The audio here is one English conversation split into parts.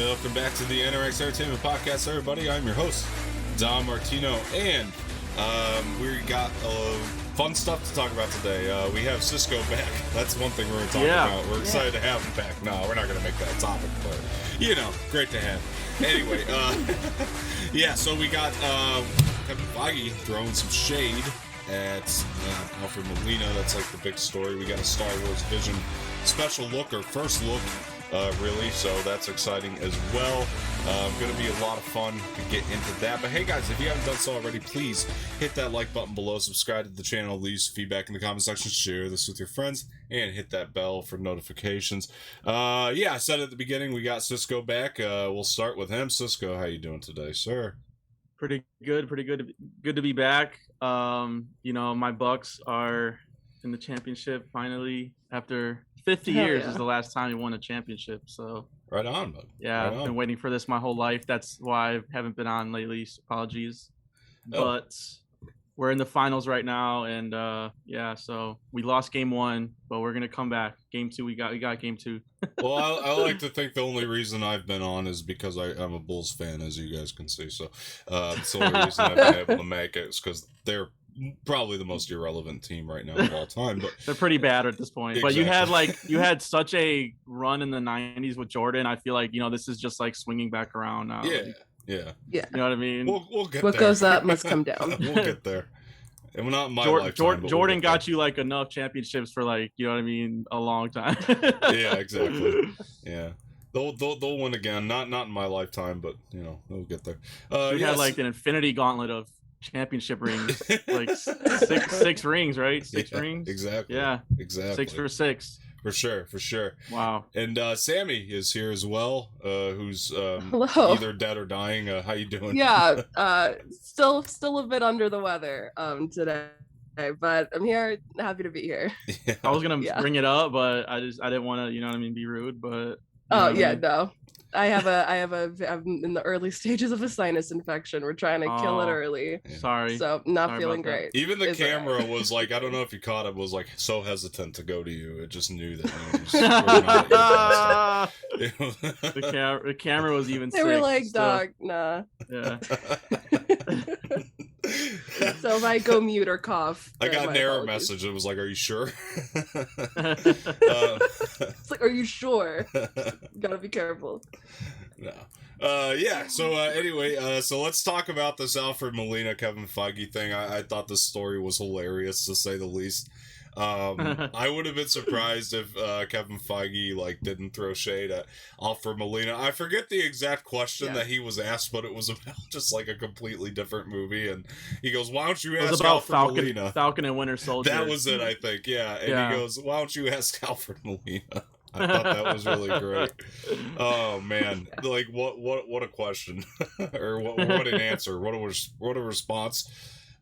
Welcome back to the Anorak Entertainment Podcast, everybody. I'm your host, Don Martino, and we got fun stuff to talk about today. We have Cisco back. That's one thing we're going to talk about. We're excited to have him back. No, we're not going to make that a topic, but, you know, great to have. Anyway, so we got Kevin Feige throwing some shade at Alfred Molina. That's like the big story. We got a Star Wars Vision special look, or first look, really, so that's exciting as well. Going to be a lot of fun to get into that. But hey guys, if you haven't done so already, please hit that like button below, subscribe to the channel, leave feedback in the comment section, share this with your friends, and hit that bell for notifications. I said at the beginning we got Cisco back. We'll start with him. Cisco, how you doing today, sir? Pretty good. Good to be back. My Bucks are in the championship finally after 50 years is the last time he won a championship. So right on, bud. Yeah, I've been waiting for this my whole life. That's why I haven't been on lately. Apologies. But we're in the finals right now, and so we lost game 1, but we're gonna come back. Game 2, we got game 2. Well, I like to think the only reason I've been on is because I'm a Bulls fan, as you guys can see. So it's the only reason I've been able to make it is because they're probably the most irrelevant team right now of all time, but they're pretty bad at this point. Exactly. But you had such a run in the 90s with Jordan. I feel like this is just like swinging back around now. Yeah. You know what I mean? We'll get what there. goes up must come down. We'll get there. And not in my lifetime. Jordan got you like enough championships for like, you know what I mean, a long time. Yeah, exactly. Yeah. They'll win again. Not in my lifetime, but they'll get there. You had like an infinity gauntlet of championship rings, like six rings, right? Six rings. Exactly. Yeah. Exactly. 6 for 6. For sure. Wow. And Samee is here as well, who's Hello. Either dead or dying. How you doing? Yeah, still a bit under the weather today, but I'm here, happy to be here. Yeah. I was gonna bring it up, but I didn't want to, be rude, but no. I'm in the early stages of a sinus infection. We're trying to kill it early. Sorry. So not Sorry feeling great. Even the camera was like, I don't know if you caught it, was like so hesitant to go to you. It just knew that the camera was even they sick, were like, still. dog, nah. Yeah. So if I go mute or cough, I got an error apologies. message. It was like, are you sure? It's like, are you sure? Gotta be careful. No. So anyway, so let's talk about this Alfred Molina Kevin Feige thing. I thought this story was hilarious, to say the least. I would have been surprised if Kevin Feige didn't throw shade at Alfred Molina. I forget the exact question that he was asked, but it was about just like a completely different movie. And he goes, "Why don't you ask Alfred Molina?" Falcon and Winter Soldier. That was it, I think. Yeah. And he goes, "Why don't you ask Alfred Molina?" I thought that was really great. Oh man, like what a question, or what an answer, what a response.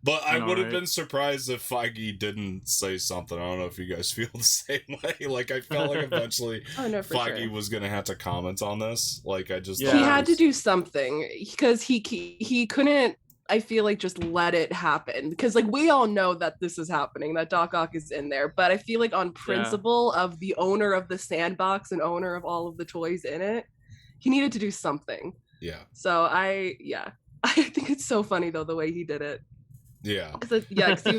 But I would have been surprised if Feige didn't say something. I don't know if you guys feel the same way. Like I felt like eventually Feige was gonna have to comment on this. Like I just he had to do something because he couldn't. I feel like just let it happen because like we all know that this is happening, that Doc Ock is in there, but I feel like on principle of the owner of the sandbox and owner of all of the toys in it, he needed to do something. Yeah. So I think it's so funny though the way he did it. Yeah. Because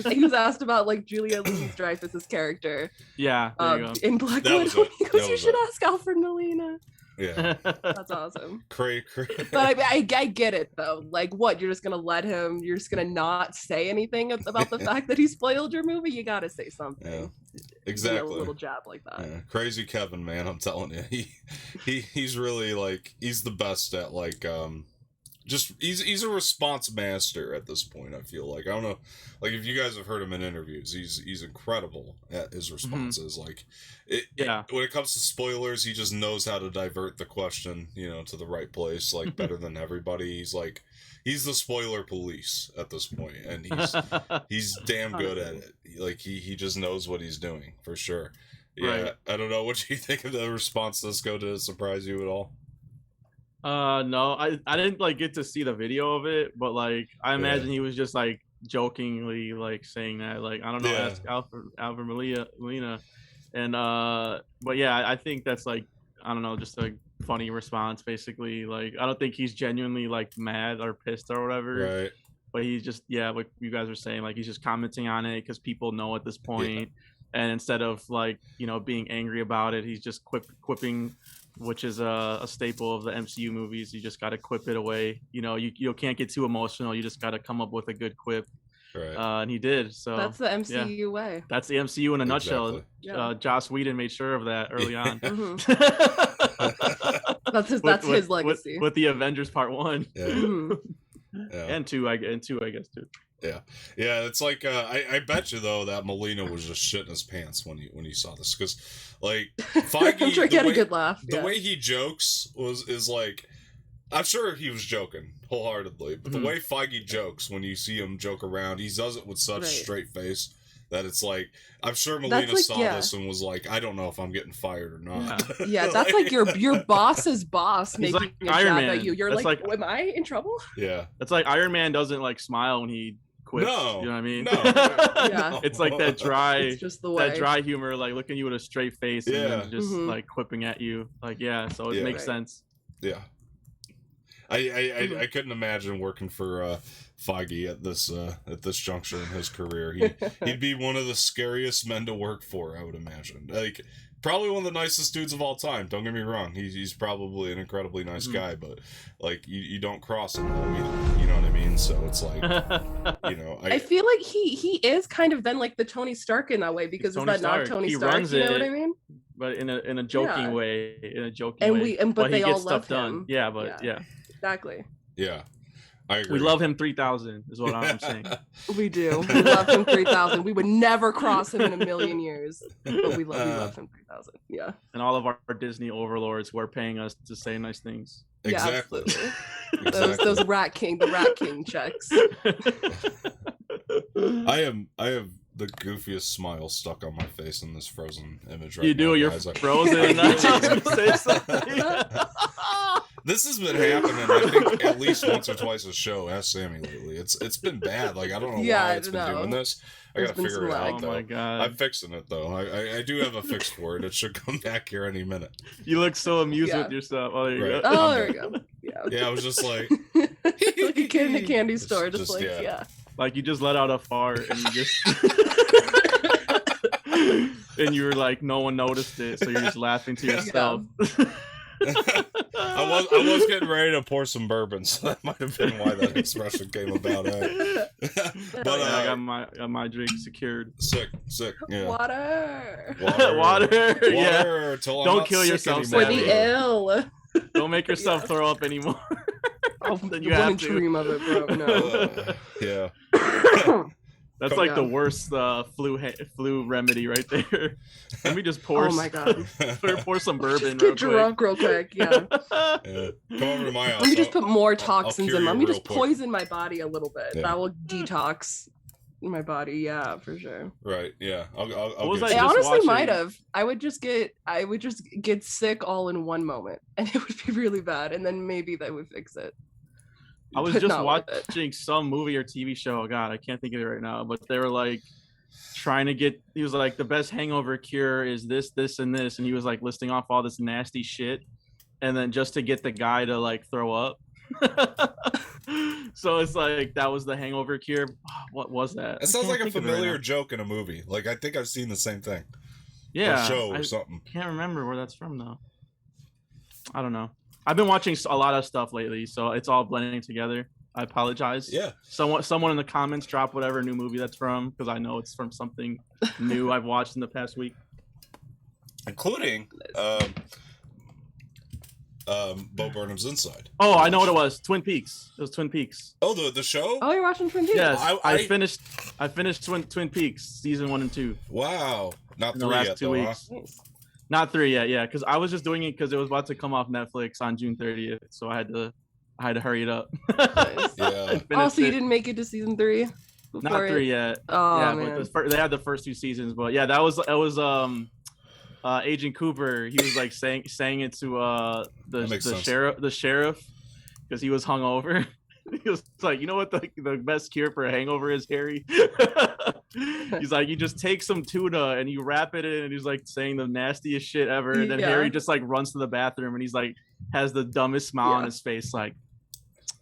he was asked about like Julia Louis-Dreyfus's character. Yeah. In Black Widow. He goes, "You should ask Alfred Molina." Yeah. That's awesome. Cray. But I get it though. Like what? You're just gonna not say anything about the fact that he spoiled your movie? You gotta say something. Yeah. Exactly. A little jab like that. Yeah. Crazy Kevin, man, I'm telling you. He's really he's the best at he's a response master at this point. I feel like, I don't know, like if you guys have heard him in interviews, he's incredible at his responses. Mm-hmm. When it comes to spoilers, he just knows how to divert the question, to the right place, better than everybody. He's the spoiler police at this point, and he's damn good at it. He just knows what he's doing for sure. Yeah, right. I don't know. What do you think of the response to Cisco? Did it surprise you at all? No, I didn't get to see the video of it, but I imagine he was just jokingly saying that I don't know, ask Alfred Molina, and but yeah, I think that's I don't know, just funny response, basically. Like, I don't think he's genuinely like mad or pissed or whatever. Right. But he's just, yeah, like you guys were saying, like he's just commenting on it because people know at this point. And instead of like, you know, being angry about it, he's just quipping, which is a staple of the MCU movies. You just got to quip it away. You know, you can't get too emotional. You just got to come up with a good quip. Right. And he did. So that's the MCU way. That's the MCU in a nutshell. Yeah. Joss Whedon made sure of that early on. That's his legacy. With the Avengers Part 1. Yeah. And 2, I guess too. Yeah, it's like I bet you though that Molina was just shitting his pants when he saw this, because like Feige, I'm sure he had a good laugh. The way he jokes is like, I'm sure he was joking wholeheartedly, but the way Feige jokes, when you see him joke around, he does it with such straight face that it's like, I'm sure Molina like, saw this and was like, I don't know if I'm getting fired or not. Yeah, that's like your boss's boss making like a Iron jab Man. at you. You're That's like, like, am I in trouble? Yeah, it's like Iron Man doesn't like smile when he quits. No, you know what I mean? No, Yeah, it's like that dry, it's just the way. that dry humor, like looking at you with a straight face and then just Mhm. like quipping at you. Like, yeah, so it makes sense. Yeah. I couldn't imagine working for Feige at this juncture in his career. He'd be one of the scariest men to work for, I would imagine. Like, probably one of the nicest dudes of all time. Don't get me wrong. He's probably an incredibly nice guy, but like you don't cross him though either. You know what I mean? So it's like, you know, I feel like he is kind of then like the Tony Stark in that way, because is that not Tony Stark? Runs you know it, what I mean? But in a joking way, way. But they he all gets love stuff done. him. Yeah, but yeah. Exactly. Yeah. I agree. We love him 3,000 is what I'm saying. We do. We love him 3,000. We would never cross him in a million years, but we love him 3,000. Yeah. And all of our Disney overlords who are paying us to say nice things. Exactly. Yeah, absolutely. Those the Rat King checks. I have the goofiest smile stuck on my face in this Frozen image right you now. You're guys. frozen. I was gonna say something. This has been happening, I think, at least once or twice a show. Ask Samee lately. It's been bad. Like, I don't know why it's been doing this. I gotta figure it out. Oh my god! I'm fixing it though. I do have a fix for it. It should come back here any minute. You look so amused with yourself. Oh, there you go. Oh, there we go. Yeah, I was just like like a kid in a candy store, just like like you just let out a fart and you just and you were like, no one noticed it, so you're just laughing to yourself. I was getting ready to pour some bourbon, so that might have been why that expression came about. But I got my drink secured. Sick. Yeah. Water. Yeah. Don't kill yourself for the ill. Don't make yourself throw up anymore. Then you have to dream of it, bro. No. Yeah. That's like the worst flu remedy right there. Let me just pour. Oh my god! Pour some bourbon. Just get drunk real quick. Yeah. Come over to my house. Let me just put more toxins in. Let me just quick. poison my body a little bit. Yeah. That will detox my body. Yeah, for sure. Right. Yeah. I'll I honestly might have. I would just get sick all in one moment, and it would be really bad, and then maybe that would fix it. I was just watching some movie or TV show. Oh god, I can't think of it right now. But they were like trying to get. He was like, the best hangover cure is this, this, and this, and he was like listing off all this nasty shit, and then just to get the guy to like throw up. So it's like that was the hangover cure. What was that? It sounds like a familiar joke in a movie. Like, I think I've seen the same thing. Yeah, or a show or something. Can't remember where that's from though. I don't know. I've been watching a lot of stuff lately, so it's all blending together. I apologize. Yeah. Someone in the comments drop whatever new movie that's from, because I know it's from something new I've watched in the past week. Including Bo Burnham's Inside. Oh, I know what it was. Twin Peaks. It was Twin Peaks. Oh, the show? Oh, you're watching Twin Peaks? Yes. I finished Twin Peaks season 1 and 2. Wow. Not in 3 the last yet, 2 though, weeks. huh? Not 3 yet, yeah, because I was just doing it because it was about to come off Netflix on June 30th, so I had to hurry it up. Nice. Yeah. Oh, so you didn't make it to season 3? Not 3 yet. Oh, yeah, man. but they had the first 2 seasons, but yeah, that was Agent Cooper. He was like saying it to the sheriff because he was hungover. He was like, you know what the best cure for a hangover is, Harry? He's like, you just take some tuna and you wrap it in, and he's like saying the nastiest shit ever. And then Harry just like runs to the bathroom and he's like has the dumbest smile on his face, like,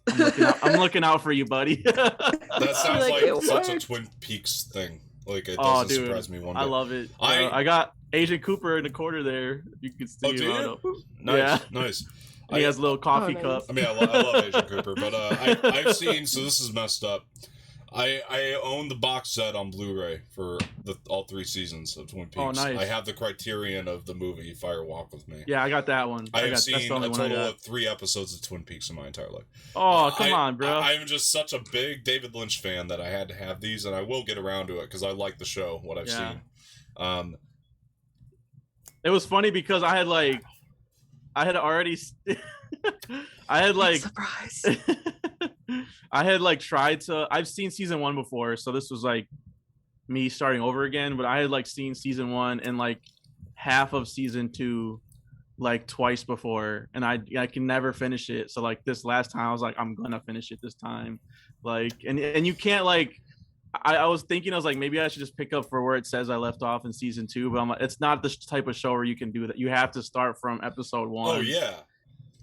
I'm looking out for you, buddy. That sounds like such a Twin Peaks thing. Like, it doesn't surprise me one bit. I love it. I got Agent Cooper in the corner there. You can see him. Nice, nice. And he has a little coffee cup. I mean, I love Agent Cooper, but I've seen. So this is messed up. I own the box set on Blu-ray for all 3 seasons of Twin Peaks. Oh, nice. I have the Criterion of the movie Fire Walk with Me. Yeah, I got that one. I have seen a total of 3 episodes of Twin Peaks in my entire life. Oh, come on, bro. I'm just such a big David Lynch fan that I had to have these, and I will get around to it because I like the show, what I've seen. It was funny because I had already surprise. I had like tried to. I've seen season 1 before, so this was like me starting over again. But I had like seen season 1 and like half of season 2 like twice before, and I can never finish it. So like this last time, I was like, I'm gonna finish it this time. Like, and you can't like. I was thinking, I was like, maybe I should just pick up for where it says I left off in season 2, but I'm like, it's not the type of show where you can do that. You have to start from episode 1. Oh yeah.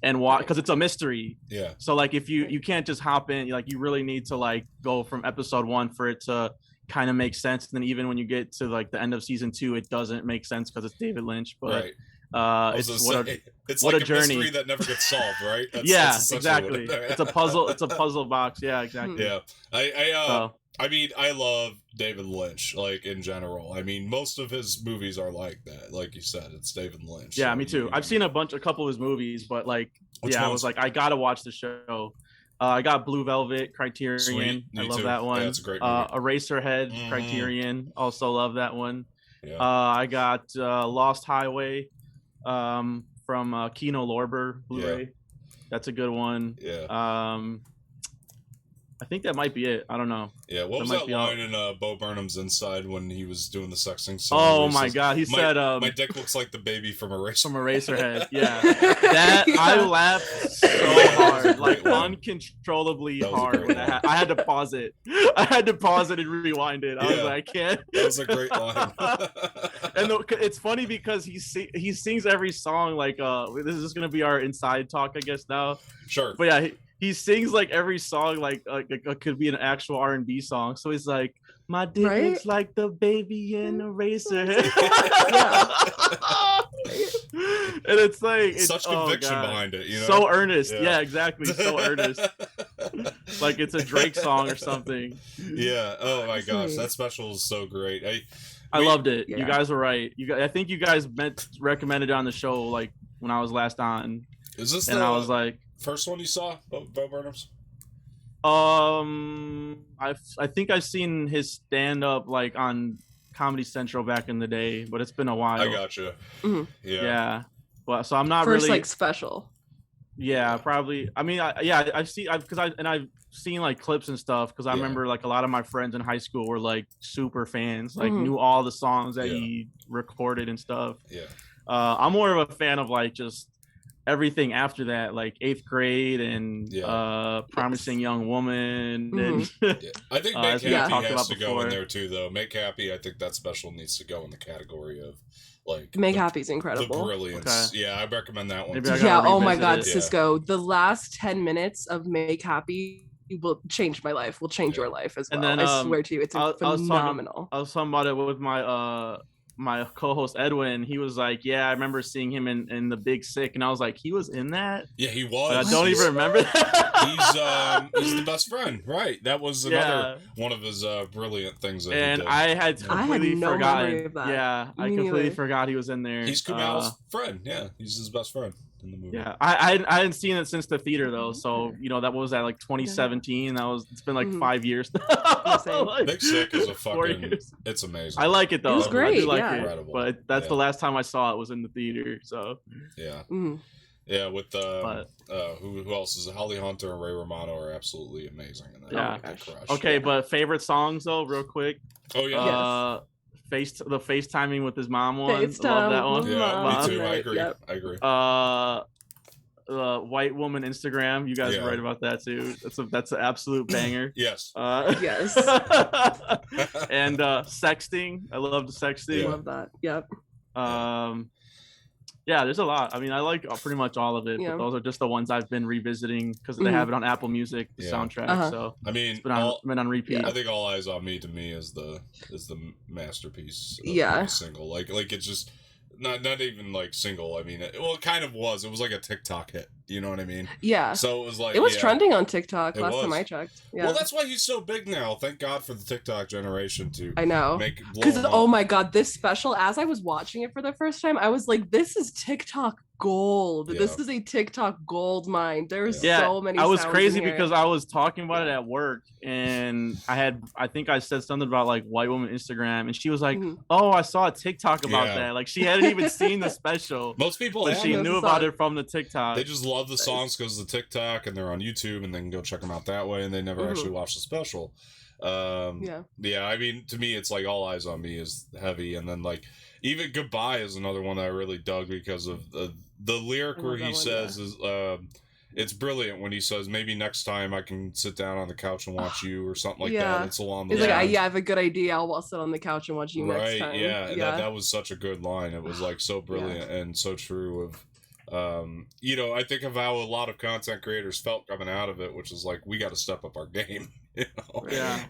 And watch, because it's a mystery. Yeah. So like, if you can't just hop in, like you really need to like go from episode 1 for it to kind of make sense. And then even when you get to like the end of season 2, it doesn't make sense because it's David Lynch. But it's like a journey. Mystery that never gets solved, right? That's exactly. It's a puzzle. It's a puzzle box. Yeah, exactly. Yeah. I mean, I love David Lynch, like, in general. I mean, most of his movies are like that. Like you said, it's David Lynch. Yeah, me too. I've seen a couple of his movies, but, like, I was like, I gotta watch the show. I got Blue Velvet, Criterion. Sweet. I love that one. Yeah, it's a great movie. Eraserhead, Criterion. Also love that one. Yeah. I got Lost Highway from Kino Lorber Blu-ray. Yeah. That's a good one. Yeah. I think that might be it. I don't know. Yeah, what was that line in Bo Burnham's Inside when he was doing the sexting song? Oh my God, he said, "My dick looks like the baby from Eraserhead." From Eraserhead, yeah. That I laughed so hard, like uncontrollably hard. When I had to pause it. I had to pause it and rewind it. I was like, I can't. That was a great line. And it's funny because he sings every song like this is gonna be our inside talk, I guess now. Sure. But yeah. He sings like every song like it could be an actual R&B song. So he's like, my dick looks like the baby in Eraserhead. And it's like such conviction behind it, you know? So earnest. Yeah, exactly. So earnest. Like it's a Drake song or something. Yeah. Oh my gosh, that special is so great. I loved it. Yeah. You guys were right. I think you guys recommended it on the show like when I was last on. Is this I was like, first one you saw, Bo Burnham's? I think I've seen his stand up like on Comedy Central back in the day, but it's been a while. I gotcha. Mm-hmm. Yeah. But so I'm not first, really like special. Yeah, probably. I mean, I've seen I've seen like clips and stuff because I remember like a lot of my friends in high school were like super fans, like knew all the songs that he recorded and stuff. Yeah. I'm more of a fan of like just everything after that, like 8th Grade and Promising Young Woman. And I think Make Happy has to go in there too, though. Make Happy, I think that special needs to go in the category of like Make Happy's incredible. The brilliance. Okay. Yeah, I recommend that one. Yeah. Oh my God, Cisco. The last 10 minutes of Make Happy will change my life. Will change your life as well. And then, I swear to you, it's phenomenal. I was talking about it with my co-host Edwin. He was like, yeah, I remember seeing him in The Big Sick, and I was like, he was in that? Yeah, he was. But I don't even remember that. He's the best friend, right? That was another one of his brilliant things that he did. I had completely forgotten. Yeah, I completely forgot he was in there. He's Kumail's friend. Yeah, he's his best friend in the movie. Yeah, I hadn't seen it since the theater though, so that was at like 2017. It's been like 5 years. Big Sick is a fucking. It's amazing. I like it though. It was great. I do like it, but that's the last time I saw it was in the theater. So yeah, yeah. With who else is it? Holly Hunter and Ray Romano are absolutely amazing in that. Yeah. Okay, but favorite songs though, real quick. Oh yeah. The FaceTiming with his mom one. Love that one. Yeah, me too. I agree. Yep. I agree. white woman Instagram. You guys write about that too. That's an absolute banger. Yes. Yes. And sexting. I love the sexting. I love that. Yep. Yeah, there's a lot. I mean, I like pretty much all of it, but those are just the ones I've been revisiting because they have it on Apple Music, the soundtrack. So I mean, it's been on repeat. I think All Eyes on Me to me is the masterpiece. Of the single. Like it's just not even like single. I mean, it kind of was. It was like a TikTok hit. You know what I mean? Yeah. So it was like it was trending on TikTok last time I checked. Yeah. Well, that's why he's so big now. Thank God for the TikTok generation to I know. Because oh my God, this special. As I was watching it for the first time, I was like, "This is TikTok gold. Yeah. This is a TikTok gold mine." There's so many. I was crazy because I was talking about it at work, and I think I said something about like white woman Instagram, and she was like, "Oh, I saw a TikTok about that." Like she hadn't even seen the special. Most people, but she knew about it from the TikTok. They just love the songs because of the TikTok, and they're on YouTube, and they can go check them out that way, and they never actually watch the special. I mean, to me, it's like All Eyes on Me is heavy, and then like even Goodbye is another one that I really dug because of the lyric where he says is it's brilliant when he says maybe next time I can sit down on the couch and watch you or something like that. It's along the lines. Like, I have a good idea. I'll sit on the couch and watch you next time. And that was such a good line. It was like so brilliant and so true of I think of how a lot of content creators felt coming out of it, which is like, we got to step up our game, and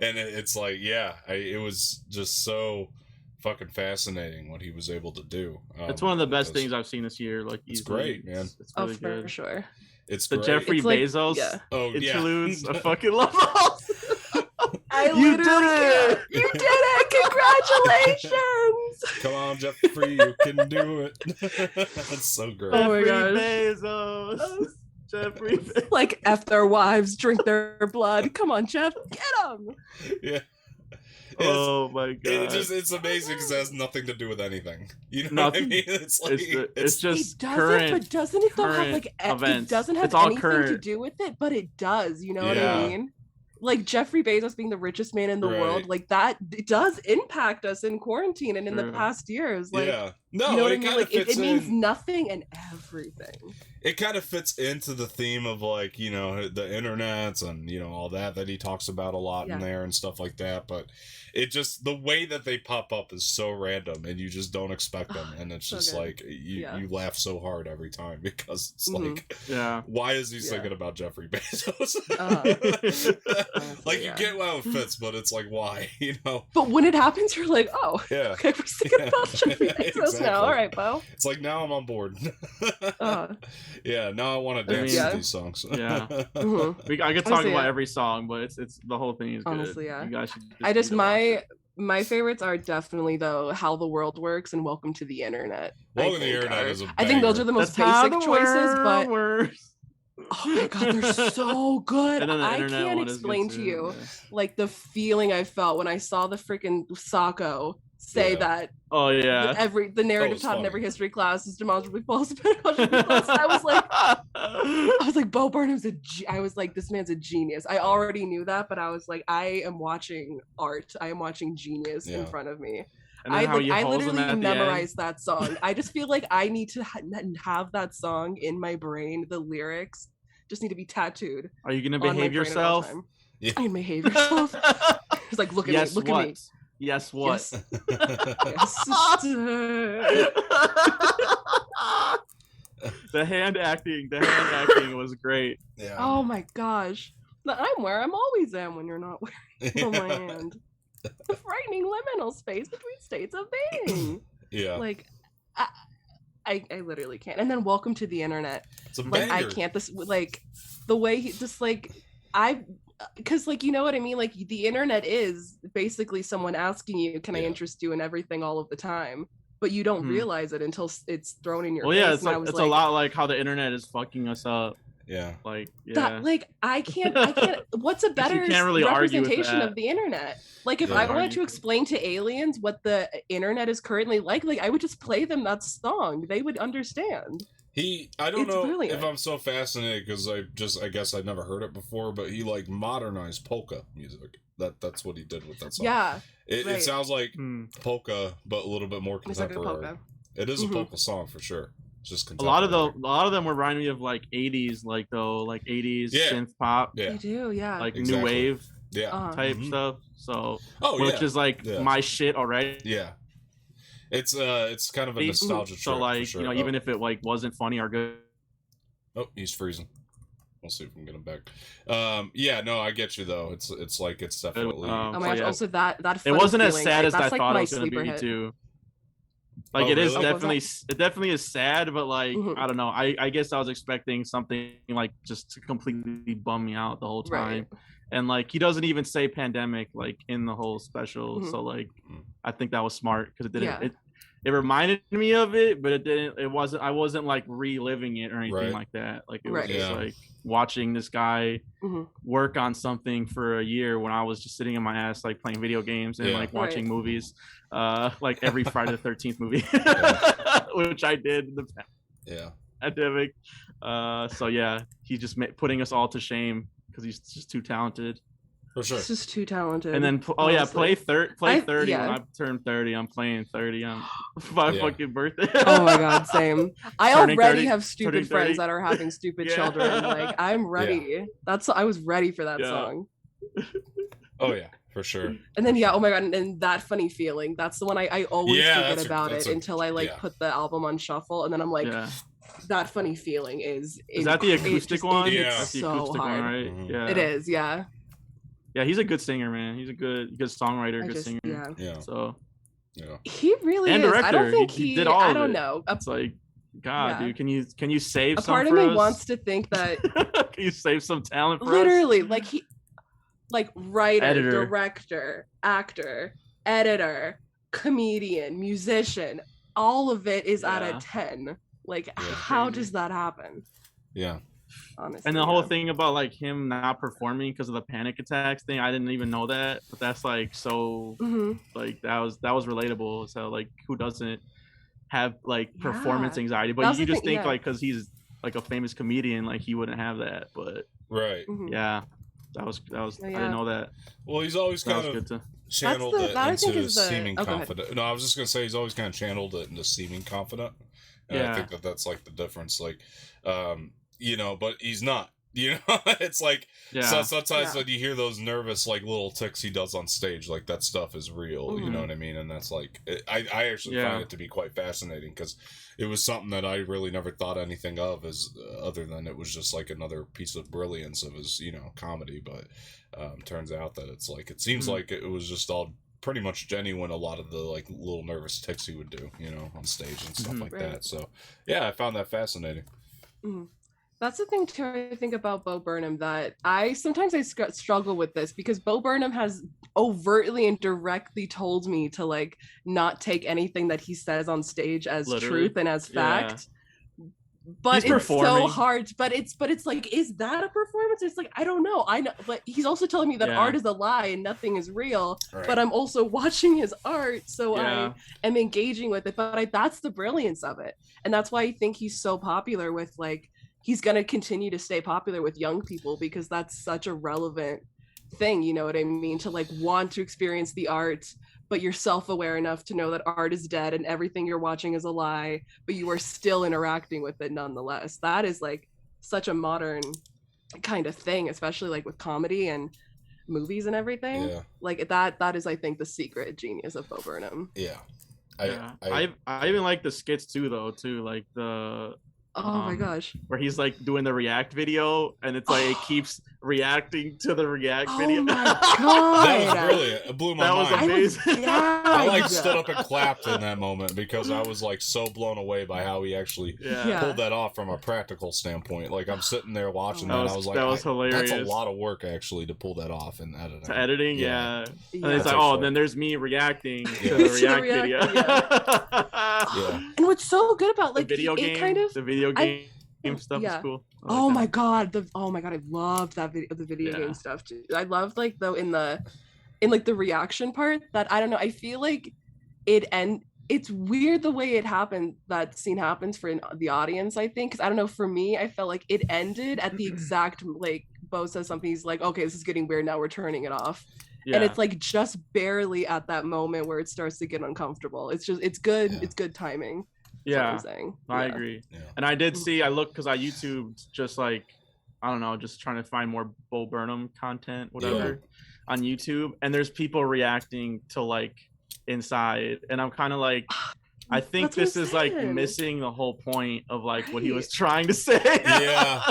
it's like, it was just so fucking fascinating what he was able to do. It's one of the best things I've seen this year. Like, it's great, man. It's really good. For sure. It's the great. Jeffrey Bezos interludes. I fucking love those. You did it! You did it! Congratulations! Come on, Jeffrey, you can do it. That's so great. Oh my gosh. Bezos. Jeffrey Bezos. Like, F their wives, drink their blood. Come on, Jeff, get them! Yeah. Oh my God. It's amazing because it has nothing to do with anything. You know what I mean? It's like it's just current. But doesn't it though have like events. It doesn't have anything to do with it, but it does. You know what I mean? Like Jeffrey Bezos being the richest man in the world, like that, it does impact us in quarantine and in the past years. Like, no, you know what I it mean? Like it means nothing and everything. It kind of fits into the theme of like, the internet and, all that he talks about a lot in there and stuff like that. But it just, the way that they pop up is so random and you just don't expect them. And it's just like, you laugh so hard every time because it's like, why is he singing about Jeffrey Bezos? Like, you get how it fits, but it's like, why, But when it happens, you're like, oh, okay, we're singing about Jeffrey Bezos now. All right, Bo. It's like, now I'm on board. Now I want to dance to these songs. I could talk about every song, but it's the whole thing is honestly good. You guys should just my favorites are definitely though How the World Works and Welcome to the Internet. Welcome to the Internet is a banger. I think those are the most basic choices, but oh my God, they're so good. I can't explain to you like the feeling I felt when I saw the freaking Sacco say that. Oh yeah. The narrative taught in every history class is demonstrably false. I was like, Bo Burnham's I was like, this man's a genius. I already knew that, but I was like, I am watching art. I am watching genius in front of me. I literally memorized that song. I just feel like I need to have that song in my brain. The lyrics just need to be tattooed. Are you gonna behave yourself? I can behave yourself. It's like, look at me, look at me. Yes, what? Yes, The hand acting was great. Yeah. Oh my gosh. I'm where I'm always am when you're not wearing on my hand. The frightening liminal space between states of being. Yeah. Like, I literally can't. And then Welcome to the Internet. It's a like, banger. I can't. This like the way he just like because like, you know what I mean? Like the internet is basically someone asking you, can I interest you in everything all of the time? But you don't realize it until it's thrown in your face. Yeah, it's a lot like how the internet is fucking us up. Yeah. Like, that, like I can't what's a better really representation of the internet? Like if I wanted to explain to aliens what the internet is currently like I would just play them that song. They would understand. I don't know brilliant. if I'm so fascinated because I guess I'd never heard it before, but he like modernized polka music. That's what he did with that song. Yeah. It sounds like polka, but a little bit more contemporary. Like a polka. It is a polka song for sure. It's just a lot of them remind me of like 80s, like 80s synth pop, They do, yeah. like new wave type Mm-hmm. stuff. So, which is like my shit already. Yeah. It's kind of a nostalgia trip. So like, for sure. you know, even if it like wasn't funny or good. Oh, he's freezing. We'll see if we can get him back. Yeah, no, I get you though. It's definitely. Oh my gosh! Also, that it wasn't as feeling, sad as I like thought my it was gonna be hit. too. Like it is definitely, it definitely is sad, but like I don't know. I guess I was expecting something like just to completely bum me out the whole time, and like he doesn't even say pandemic like in the whole special. So like, I think that was smart because it didn't. It reminded me of it, but it didn't. It wasn't. I wasn't like reliving it or anything like that. Like it was just like watching this guy work on something for a year when I was just sitting in my ass like playing video games and like watching movies, like every Friday the 13th movie, which I did in the pandemic. So yeah, he's just putting us all to shame because he's just too talented. For sure. This is too talented. And then play 30 when I turn 30. I'm playing 30 on my fucking birthday. Oh my god, same. I already have stupid friends that are having stupid children. Like I'm ready. I was ready for that song. Oh yeah, for sure. And then oh my god, and that funny feeling. That's the one I always forget about it until I like put the album on shuffle, and then I'm like, that funny feeling is that the acoustic one? It's so hard. One, right? Yeah, it is. Yeah. Yeah, he's a good singer, man. He's a good songwriter, good singer. Yeah. So. Yeah. He really is. Director. I don't think he did all I of don't it. know. It's like, God, dude, can you save some part for of me us? wants to think that can you save some talent for literally, us? like he, like writer, Editor. director, actor, editor, comedian, musician, all of it is at a 10. Like, how does that happen? Yeah. Honestly, and the whole thing about like him not performing because of the panic attacks thing, I didn't even know that, but that's like so like that was relatable. So like, who doesn't have like performance anxiety? But you just think like because he's like a famous comedian, like he wouldn't have that. But that was I didn't know that. Well, he's always kind of channeled it into seeming confident. No, I was just gonna say he's always kind of channeled it into seeming confident. And I think that's like the difference. Like, you know, but he's not. You know, it's like sometimes when you hear those nervous like little ticks he does on stage, like that stuff is real. You know what I mean? And that's like I actually find it to be quite fascinating because it was something that I really never thought anything of as other than it was just like another piece of brilliance of his comedy. But turns out that it's like it seems like it was just all pretty much genuine. A lot of the like little nervous ticks he would do, on stage and stuff like that. So yeah, I found that fascinating. That's the thing too, I think about Bo Burnham, that I sometimes struggle with this because Bo Burnham has overtly and directly told me to like not take anything that he says on stage as truth and as fact. But it's so hard. But it's like, is that a performance? It's like, I don't know. I know, but he's also telling me that art is a lie and nothing is real. Right. But I'm also watching his art, so I am engaging with it. But that's the brilliance of it, and that's why I think he's so popular with like. He's going to continue to stay popular with young people because that's such a relevant thing, you know what I mean? To like want to experience the art, but you're self-aware enough to know that art is dead and everything you're watching is a lie, but you are still interacting with it nonetheless. That is like such a modern kind of thing, especially like with comedy and movies and everything. Yeah. Like that is, I think, the secret genius of Bo Burnham. Yeah. I even like the skits too, like the... Oh my gosh. Where he's like doing the react video and it's like it keeps reacting to the react video. Oh my god. That was brilliant. It blew my mind. That was amazing. I like stood up and clapped in that moment because I was like so blown away by how he actually pulled that off from a practical standpoint. Like I'm sitting there watching that and I was like, that was hilarious. That's a lot of work actually to pull that off in editing. To editing, And it's like, then there's me reacting to the react video. And what's so good about like the video game, kind of the video game stuff is cool. Oh my god, I loved the video game stuff too. I loved like though in like the reaction part that I don't know, I feel like it's weird the way that scene happens for the audience, I think, because I don't know, for me I felt like it ended at the exact like Bo says something, he's like, okay, this is getting weird, now we're turning it off. And it's like just barely at that moment where it starts to get uncomfortable. It's good timing. what I'm saying. I agree. Yeah. And I did see, I looked because I YouTubed just like, I don't know, just trying to find more Bo Burnham content, whatever, on YouTube. And there's people reacting to like Inside. And I'm kind of like, I think this is like missing the whole point of like what he was trying to say. Yeah.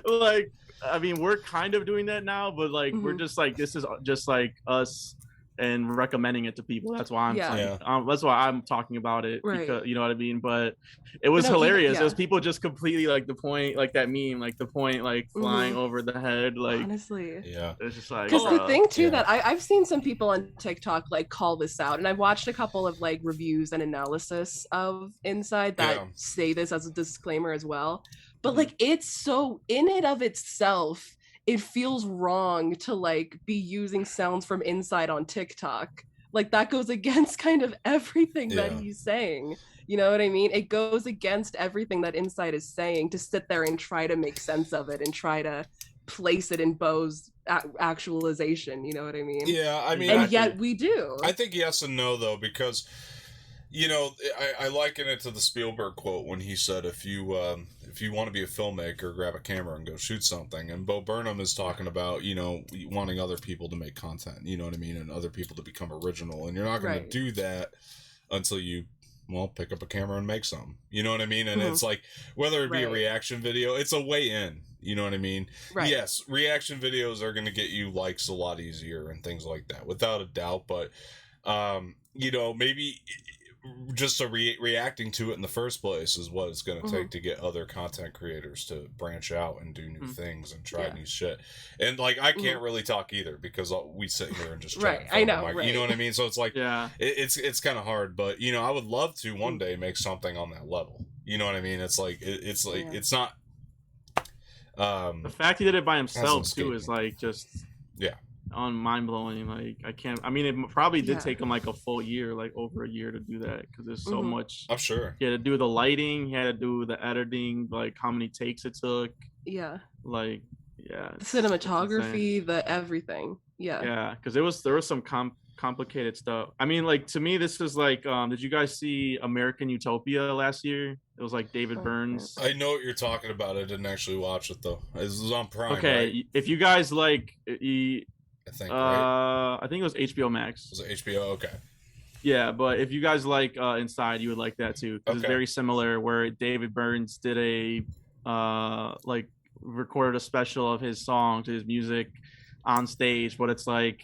Like, I mean, we're kind of doing that now, but like, we're just like, this is just like us and recommending it to people. That's why that's why I'm talking about it, because you know what I mean. But it was hilarious. It was people just completely like the point, like that meme, like the point, like flying over the head. Like honestly, it's just like because the thing too that I've seen some people on TikTok like call this out, and I've watched a couple of like reviews and analysis of Inside that say this as a disclaimer as well. But like, it's so in and of itself, it feels wrong to like be using sounds from Inside on TikTok. Like that goes against kind of everything that he's saying. You know what I mean? It goes against everything that Inside is saying to sit there and try to make sense of it and try to place it in Bo's actualization. You know what I mean? Yeah, I mean, and yet we do. I think yes and no though, because you know, I liken it to the Spielberg quote when he said, if you want to be a filmmaker, grab a camera and go shoot something. And Bo Burnham is talking about, you know, wanting other people to make content, you know what I mean? And other people to become original. And you're not going to do that until you, pick up a camera and make something. You know what I mean? And it's like, whether it be a reaction video, it's a way in. You know what I mean? Right. Yes, reaction videos are going to get you likes a lot easier and things like that, without a doubt. But, you know, maybe just reacting to it in the first place is what it's going to take to get other content creators to branch out and do new things and try new shit. And like, I can't really talk either because we sit here and just chat. I know, you know what I mean? So it's like, it's kind of hard, but you know, I would love to one day make something on that level. You know what I mean? It's like, it's not, the fact he did it by himself too is like just on mind-blowing. Like I mean, it probably did take him like a full year, like over a year to do that, because there's so much. I'm sure he had to do the lighting, he had to do the editing, like how many takes it took, like the cinematography, the everything. Because there was some complicated stuff. I mean, like, to me this is like, did you guys see American Utopia last year? It was like David Burns. I know what you're talking about. I didn't actually watch it though. It was on Prime. Okay, right? If you guys like I think, right? I think it was HBO Max. Was it HBO? Okay. Yeah, but if you guys like Inside, you would like that too. It's very similar, where David Burns did a like recorded a special of his songs, his music on stage, but it's like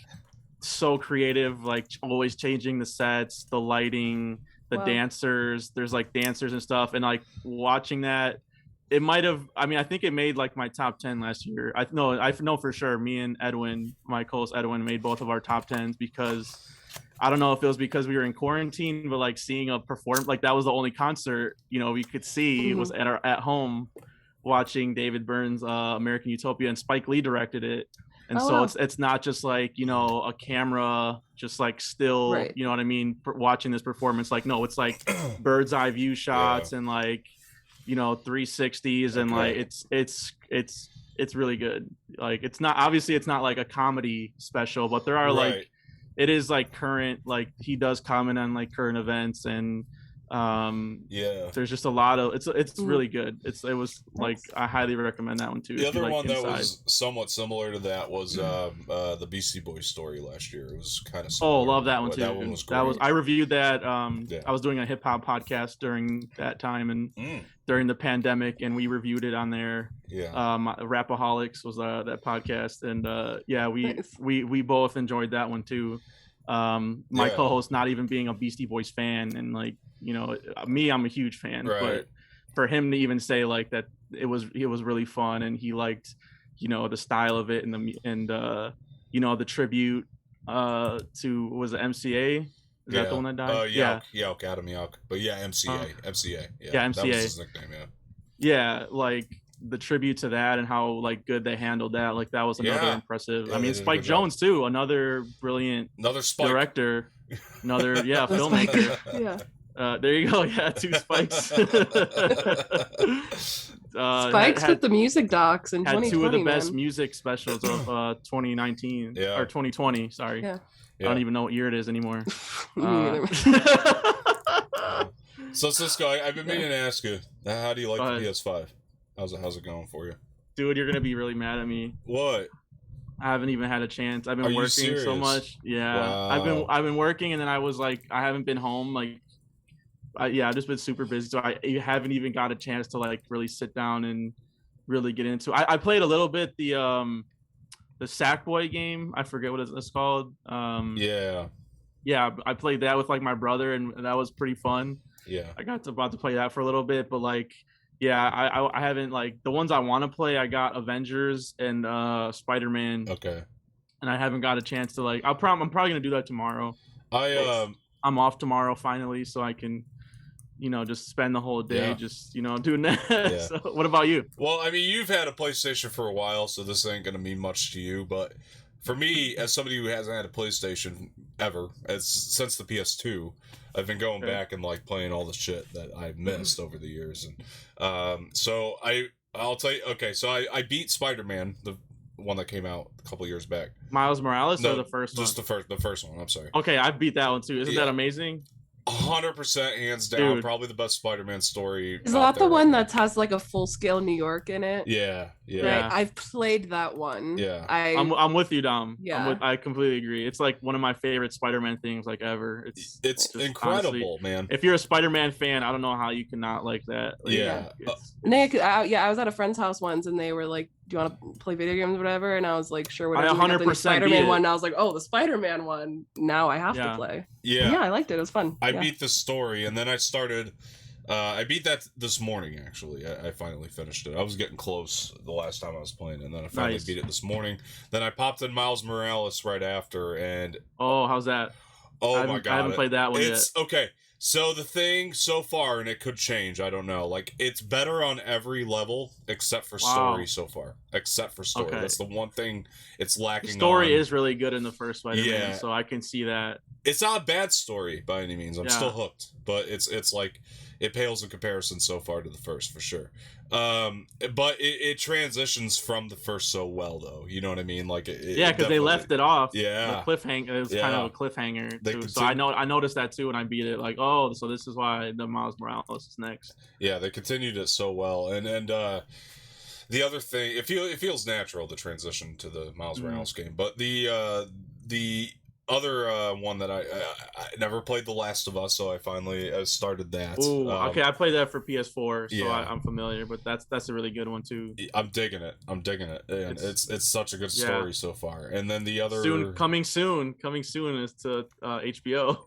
so creative, like always changing the sets, the lighting, the dancers. There's like dancers and stuff, and like watching that, it might have, I mean, I think it made like my top 10 last year. I know for sure me and Edwin, my co-host Edwin, made both of our top 10s, because I don't know if it was because we were in quarantine, but like seeing a perform, like that was the only concert, you know, we could see was at home watching David Burns' American Utopia, and Spike Lee directed it. And it's not just like, you know, a camera just like still, you know what I mean, watching this performance. Like, no, it's like bird's eye view shots and like, you know, 360s, and like it's really good. Like, it's not, obviously it's not like a comedy special, but there are like, it is like current, like he does comment on like current events, and there's just a lot of it's really good. It was like, I highly recommend that one too. The other one that was somewhat similar to that was the Beastie Boys story last year. It was kind of similar. Love that one too. That one was great. I reviewed that. I was doing a hip hop podcast during that time, and during the pandemic, and we reviewed it on there. Rapaholics was that podcast, and we both enjoyed that one too. My co-host not even being a Beastie Boys fan, and like, you know, me, I'm a huge fan, but for him to even say like that, it was really fun, and he liked, you know, the style of it, and you know, the tribute to, was it MCA? Is that the one that died? Yelk, Adam Yelk. But MCA. MCA. Yeah, MCA. That was his nickname, Yeah, like the tribute to that and how like good they handled that. Like that was another impressive. I mean, Spike Jonze too, another brilliant director, another filmmaker. There you go. Yeah, 2 Spikes. Spikes with the music docs in 2020. Had 2 of the best music specials of 2019 or 2020. Sorry. I don't even know what year it is anymore. So Cisco, I've been meaning to ask you, how do you like Go the ahead. PS5? How's it going for you? Dude, you're gonna be really mad at me. What? I haven't even had a chance. I've Are been you working serious? so much. Yeah, Wow. I've been working, and then I was like, I haven't been home. Like, I've just been super busy, so I haven't even got a chance to like really sit down and really get into. I played a little bit the Sackboy game. I forget what it's called. Yeah. Yeah, I played that with like my brother, and that was pretty fun. Yeah. I got to about to play that for a little bit, but like, yeah, I haven't like the ones I want to play. I got Avengers and Spider-Man, Okay. and I haven't got a chance to like. I'm probably gonna do that tomorrow. I I'm off tomorrow finally, so I can, just spend the whole day Yeah. just doing that. Yeah. So, what about you? Well, I mean, you've had a PlayStation for a while, so this ain't gonna mean much to you. But for me, as somebody who hasn't had a PlayStation ever, since the PS2, I've been going back and like playing all the shit that I've missed over the years, and so I'll tell you. Okay, so I beat Spider-Man, the one that came out a couple years back. Miles Morales or the first one? Just the first one. I'm sorry. Okay, I beat that one too. Isn't that amazing? 100% hands down, Dude. probably the best Spider-Man story. Is that the one that has like a full scale New York in it? Yeah. Right. I've played that one. Yeah. I'm with you, Dom. Yeah. I completely agree. It's like one of my favorite Spider-Man things like ever. It's It's incredible, honestly, man. If you're a Spider-Man fan, I don't know how you cannot like that. Like, Yeah. Nick, I was at a friend's house once, and they were like, "Do you want to play video games or whatever?" And I was like, "Sure, whatever." I 100% Spider-Man one. And I was like, "Oh, the Spider-Man one. Now I have to play." Yeah. I liked it. It was fun. I beat the story, and then I started. I beat that this morning. Actually, I finally finished it. I was getting close the last time I was playing, and then I finally beat it this morning. Then I popped in Miles Morales right after, and how's that? Oh my god, I haven't played that one yet. Okay. So the thing so far, and it could change, I don't know. Like, it's better on every level except for story so far. Except for story. Okay. That's the one thing it's lacking. The story is really good in the first Spider-Man, so I can see that. It's not a bad story by any means. I'm still hooked, but it's like it pales in comparison so far to the first for sure. But it transitions from the first so well, though. You know what I mean? Like, because they left it off. Yeah, the cliffhanger. It was kind of a cliffhanger too. So I noticed that too when I beat it. Like, so this is why the Miles Morales is next. Yeah, they continued it so well, and the other thing, it feels natural to transition to the Miles Morales game, but the other one that I never played The Last of Us, so I finally started that. Ooh, okay, I played that for PS4, so I'm familiar, but that's a really good one too. I'm digging it, and it's such a good story so far. And then the other coming soon is to HBO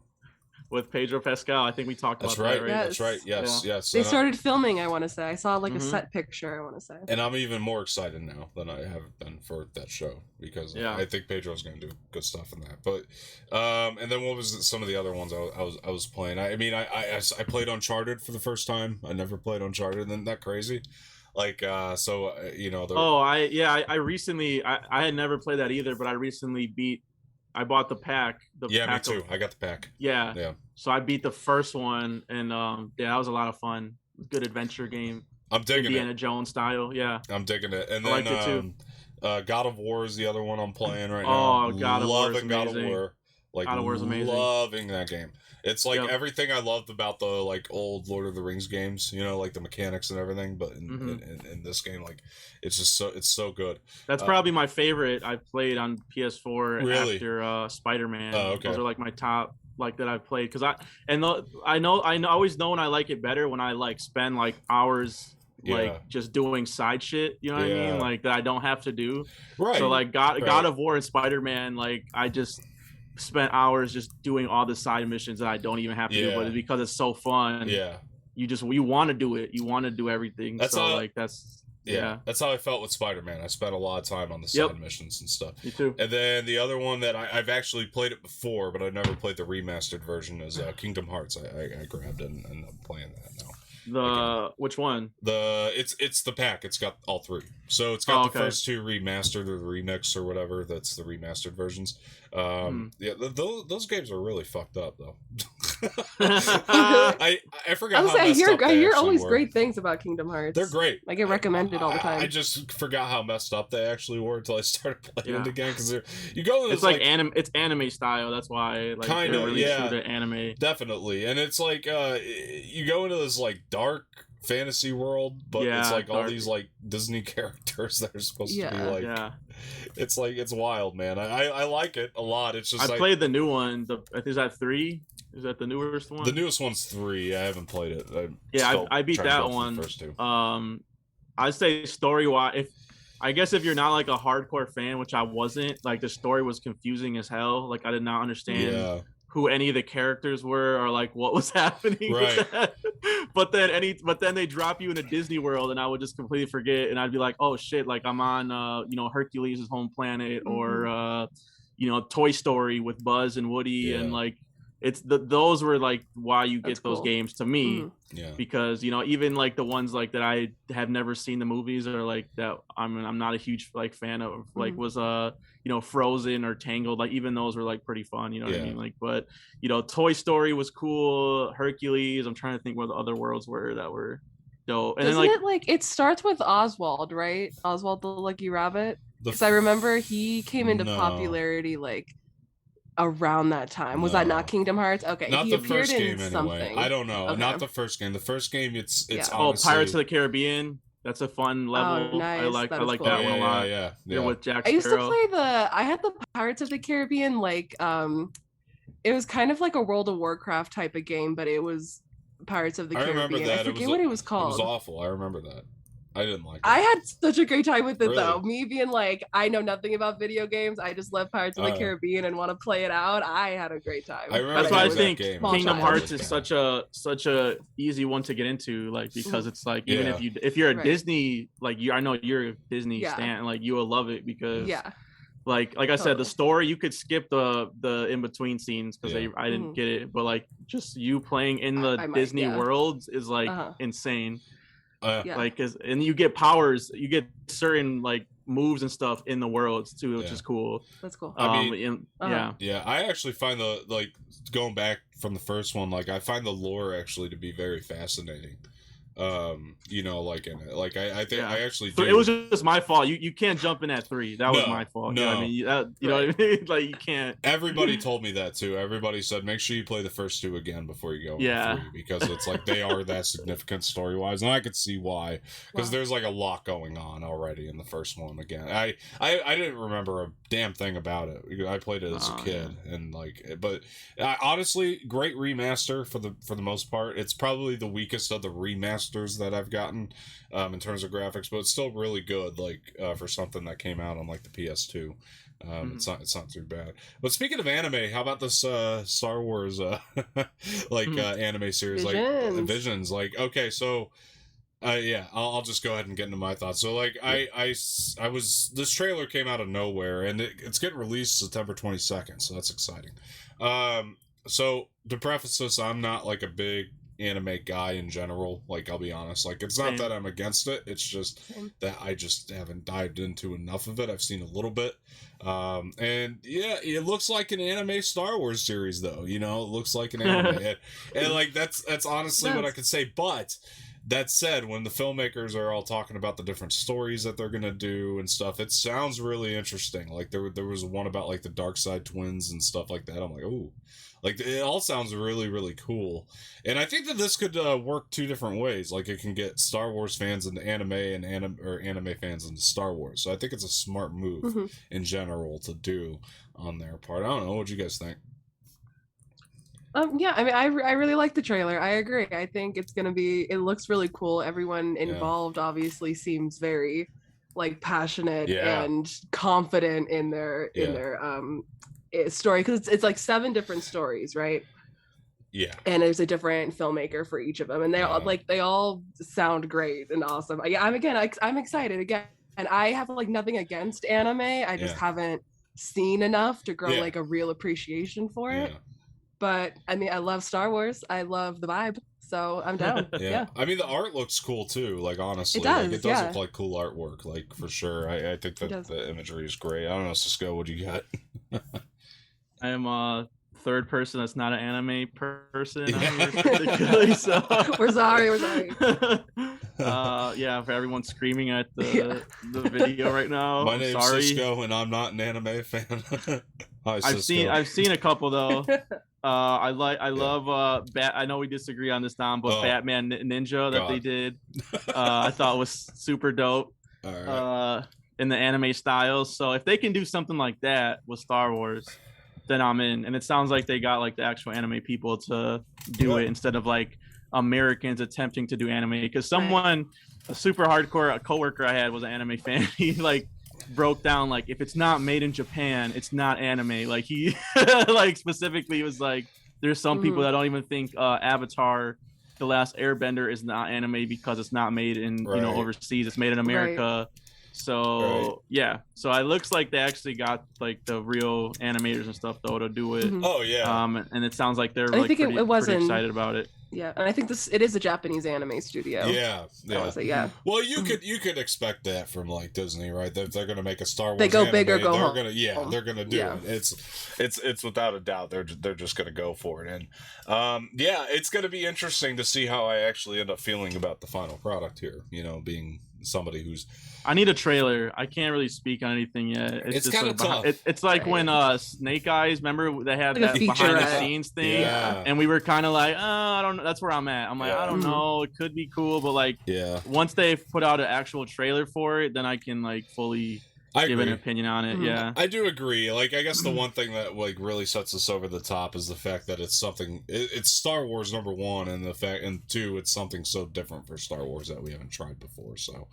with Pedro Pascal. I think we talked about that, right? That's right. Yes. They started filming, I want to say. I saw like a set picture, I want to say. And I'm even more excited now than I have been for that show because I think Pedro's going to do good stuff in that. But and then what was some of the other ones I was playing? I played Uncharted for the first time. I never played Uncharted. Isn't that crazy? Like I recently I had never played that either, but I recently I bought the pack. Me too. I got the pack. Yeah. So I beat the first one, and that was a lot of fun. Good adventure game. I'm digging Indiana Jones style. Yeah. I'm digging it. And then I liked it too. God of War is the other one I'm playing right now. Oh, God of War is amazing. God of War. Like, God of War is amazing. Loving that game. It's like everything I loved about the like old Lord of the Rings games, like the mechanics and everything. But in this game, like it's just it's so good. That's probably my favorite I've played on PS4 really? After Spider-Man. Oh, okay. Those are like my top like that I've played because I always know when I like it better when I like spend like hours like just doing side shit. You know what I mean? Like that I don't have to do. Right. So like God of War and Spider-Man, like I just spent hours just doing all the side missions that I don't even have to do, but it's because it's so fun. You want to do it. You want to do everything. That's how I felt with Spider-Man. I spent a lot of time on the side missions and stuff. Me too. And then the other one that I've actually played it before, but I've never played the remastered version is Kingdom Hearts. I grabbed it and I'm playing that now. Which one? It's the pack. It's got all three. So it's got the first two remastered or the remix or whatever. That's the remastered versions. Yeah, those games are really fucked up though. I forgot how messed up I they hear actually always were. great things about Kingdom Hearts. They're great. I get recommended all the time. I just forgot how messed up they actually were until I started playing it again. Because you go in it's this, like it's anime style. That's why like kinda, they're really yeah, true to anime. definitely. And it's like you go into this like dark fantasy world, but it's like all these like Disney characters that are supposed to be like, it's like, it's wild, man. I like it a lot. It's just I played the new one. Is that 3? Is that the newest one? The newest one's 3. I haven't played it. I beat that one. First 2. I'd say story wise, if you're not like a hardcore fan, which I wasn't, like the story was confusing as hell. Like I did not understand who any of the characters were or like what was happening. Right. With that. But then they drop you in a Disney World and I would just completely forget and I'd be like, oh shit, like I'm on Hercules' home planet or Toy Story with Buzz and Woody and like it's those were like why you get those games to me. Because even like the ones like that I have never seen the movies or like that I'm not a huge like fan of like was Frozen or Tangled, like even those were like pretty fun, what I mean, like, but Toy Story was cool, Hercules, I'm trying to think what the other worlds were that were dope. And Doesn't then it like it starts with Oswald, right? Oswald the Lucky Rabbit, because I remember he came into popularity like around that time. Was that not Kingdom Hearts? Okay, not he the appeared first in game something. anyway. I don't know. Okay. Not the first game. The first game, it's honestly... Pirates of the Caribbean. That's a fun level. Oh, nice. I like that one a lot. Yeah. With Jack I used to Sparrow. play I had the Pirates of the Caribbean like it was kind of like a World of Warcraft type of game, but it was Pirates of the Caribbean. Remember that. I forget what it was called. It was awful. I remember that. I didn't like it. I had such a great time with it Really? though. Me being like, I know nothing about video games. I just love Pirates of the Caribbean and want to play it out. I had a great time. That's why I think Kingdom Hearts is such a easy one to get into, like because it's like even if you're a Disney, like I know you're a Disney stan, like you will love it because like I said, the story you could skip the in between scenes because I didn't get it, but like just you playing in the Disney worlds is like insane. And you get powers, you get certain like moves and stuff in the worlds too, which is cool. That's cool. I mean, I actually find going back from the first one, like I find the lore actually to be very fascinating. Like in it, like I think I actually do. So it was just my fault. You can't jump in at 3. That was my fault. No, I mean, you know what I mean. Like you can't. Everybody told me that too. Everybody said make sure you play the first 2 again before you go. Yeah, 3, because it's like they are that significant story wise, and I could see why because there's like a lot going on already in the first one. Again, I didn't remember a damn thing about it. I played it as a kid and but honestly, great remaster for the most part. It's probably the weakest of the remasters that I've gotten in terms of graphics, but it's still really good, like for something that came out on like the PS2. It's not too bad. But speaking of anime, how about this Star Wars anime series like Visions? Like okay, so I'll just go ahead and get into my thoughts. So like I was this trailer came out of nowhere and it's getting released September 22nd, so that's exciting. So to preface this, I'm not like a big anime guy in general, like I'll be honest, like it's not that I'm against it, it's just that I just haven't dived into enough of it. I've seen a little bit and it looks like an anime Star Wars series though, it looks like an anime and like that's honestly what I could say. But that said, when the filmmakers are all talking about the different stories that they're gonna do and stuff, it sounds really interesting. Like there was one about like the Dark Side twins and stuff like that. I'm like, oh, like it all sounds really, really cool. And I think that this could work 2 different ways. Like it can get Star Wars fans into anime and anime fans into Star Wars. So I think it's a smart move in general to do on their part. I don't know. What do you guys think? I mean, I really like the trailer. I agree. I think it's gonna be. It looks really cool. Everyone involved obviously seems very like passionate and confident in their story, because it's like 7 different stories, right? Yeah. And there's a different filmmaker for each of them, and they all sound great and awesome. I'm excited again, and I have like nothing against anime. I just haven't seen enough to grow like a real appreciation for it. But I mean, I love Star Wars. I love the vibe, so I'm down. I mean, the art looks cool too. Like honestly, it does look like cool artwork. Like for sure, I think that the imagery is great. I don't know, Cisco, what do you got? I am third person that's not an anime person. Yeah. So We're sorry. Yeah, for everyone screaming at the video right now. My I'm name's sorry. Cisco, and I'm not an anime fan. Hi, Cisco. I've seen a couple though. I love I know we disagree on this, Dom, but Batman Ninja that they did, I thought was super dope. All right. In the anime styles. So if they can do something like that with Star Wars, then I'm in. And it sounds like they got like the actual anime people to do it instead of like Americans attempting to do anime. Because a super hardcore coworker I had was an anime fan. He like broke down like if it's not made in Japan, it's not anime. Like he like specifically was like there's some people that don't even think Avatar The Last Airbender is not anime because it's not made in overseas. It's made in America. So so it looks like they actually got like the real animators and stuff though to do it. Oh yeah. And it sounds like they're like pretty excited about it. Yeah, and I think it is a Japanese anime studio. Yeah. Well, you could expect that from like Disney, right? They're gonna make a Star Wars. They go anime, big or go they're home. They're gonna do it. It's without a doubt they're just gonna go for it. And it's gonna be interesting to see how I actually end up feeling about the final product here. You know, being somebody who's I need a trailer. I can't really speak on anything yet. It's kind of tough. It's like when Snake Eyes, remember they had like that behind the scenes thing, and we were kind of like, I don't know. That's where I'm at. I'm like, I don't know. It could be cool, but like, once they put out an actual trailer for it, then I can like fully give an opinion on it. Yeah, I do agree. Like, I guess the one thing that like really sets us over the top is the fact that it's something. It's Star Wars #1, and two, it's something so different for Star Wars that we haven't tried before. So.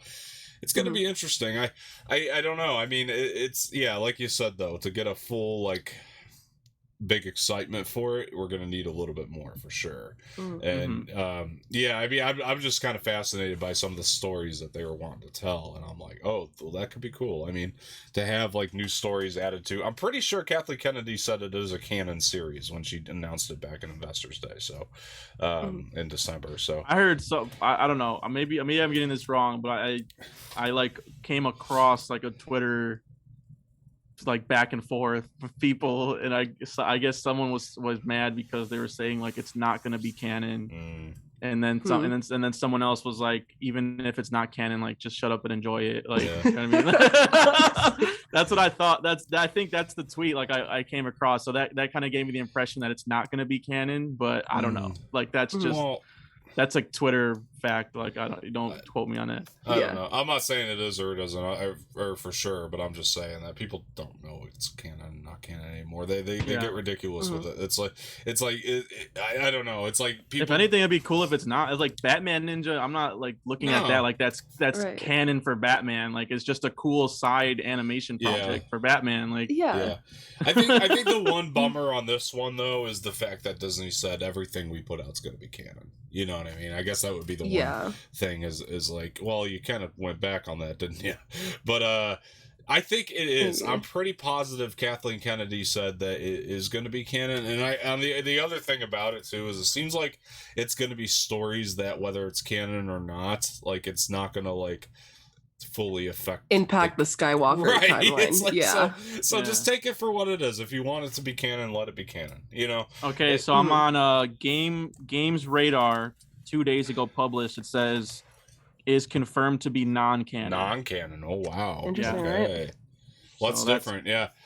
It's going to be interesting. I don't know. I mean, it's like you said though, to get a full like big excitement for it, we're going to need a little bit more for sure. And I mean, I'm just kind of fascinated by some of the stories that they were wanting to tell, and I'm like, oh, well, that could be cool. I mean, to have like new stories added to. I'm pretty sure Kathleen Kennedy said it is a canon series when she announced it back in Investors Day, so in December. So I heard I don't know. Maybe I'm getting this wrong, but I like came across like a Twitter like back and forth with people, and I guess someone was mad because they were saying like it's not going to be canon, and then and then someone else was like, even if it's not canon, like just shut up and enjoy it. Like, you know what I mean? That's what I thought. I think that's the tweet like I came across. So that kind of gave me the impression that it's not going to be canon, but I don't know. Like that's just. That's like Twitter fact. Like don't quote me on it. I don't know. I'm not saying it is or it isn't, or for sure. But I'm just saying that people don't know it's canon, not canon anymore. They get ridiculous with it. It's like I don't know. It's like people. If anything, it'd be cool if it's not. It's like Batman Ninja. I'm not like looking at that like that's canon for Batman. Like it's just a cool side animation project for Batman. Like I think the one bummer on this one though is the fact that Disney said everything we put out is going to be canon. You know what I mean? I guess that would be the one thing is like, well, you kind of went back on that, didn't you? But I think it is. I'm pretty positive Kathleen Kennedy said that it is going to be canon. And the other thing about it too is it seems like it's going to be stories that whether it's canon or not, like it's not going to like fully impact the Skywalker timeline. Like, so just take it for what it is. If you want it to be canon, let it be canon. You know. Okay, so I'm on Games Radar 2 days ago published. It says is confirmed to be non-canon. Non-canon. Oh wow. Interesting. Okay. Right? What's So different?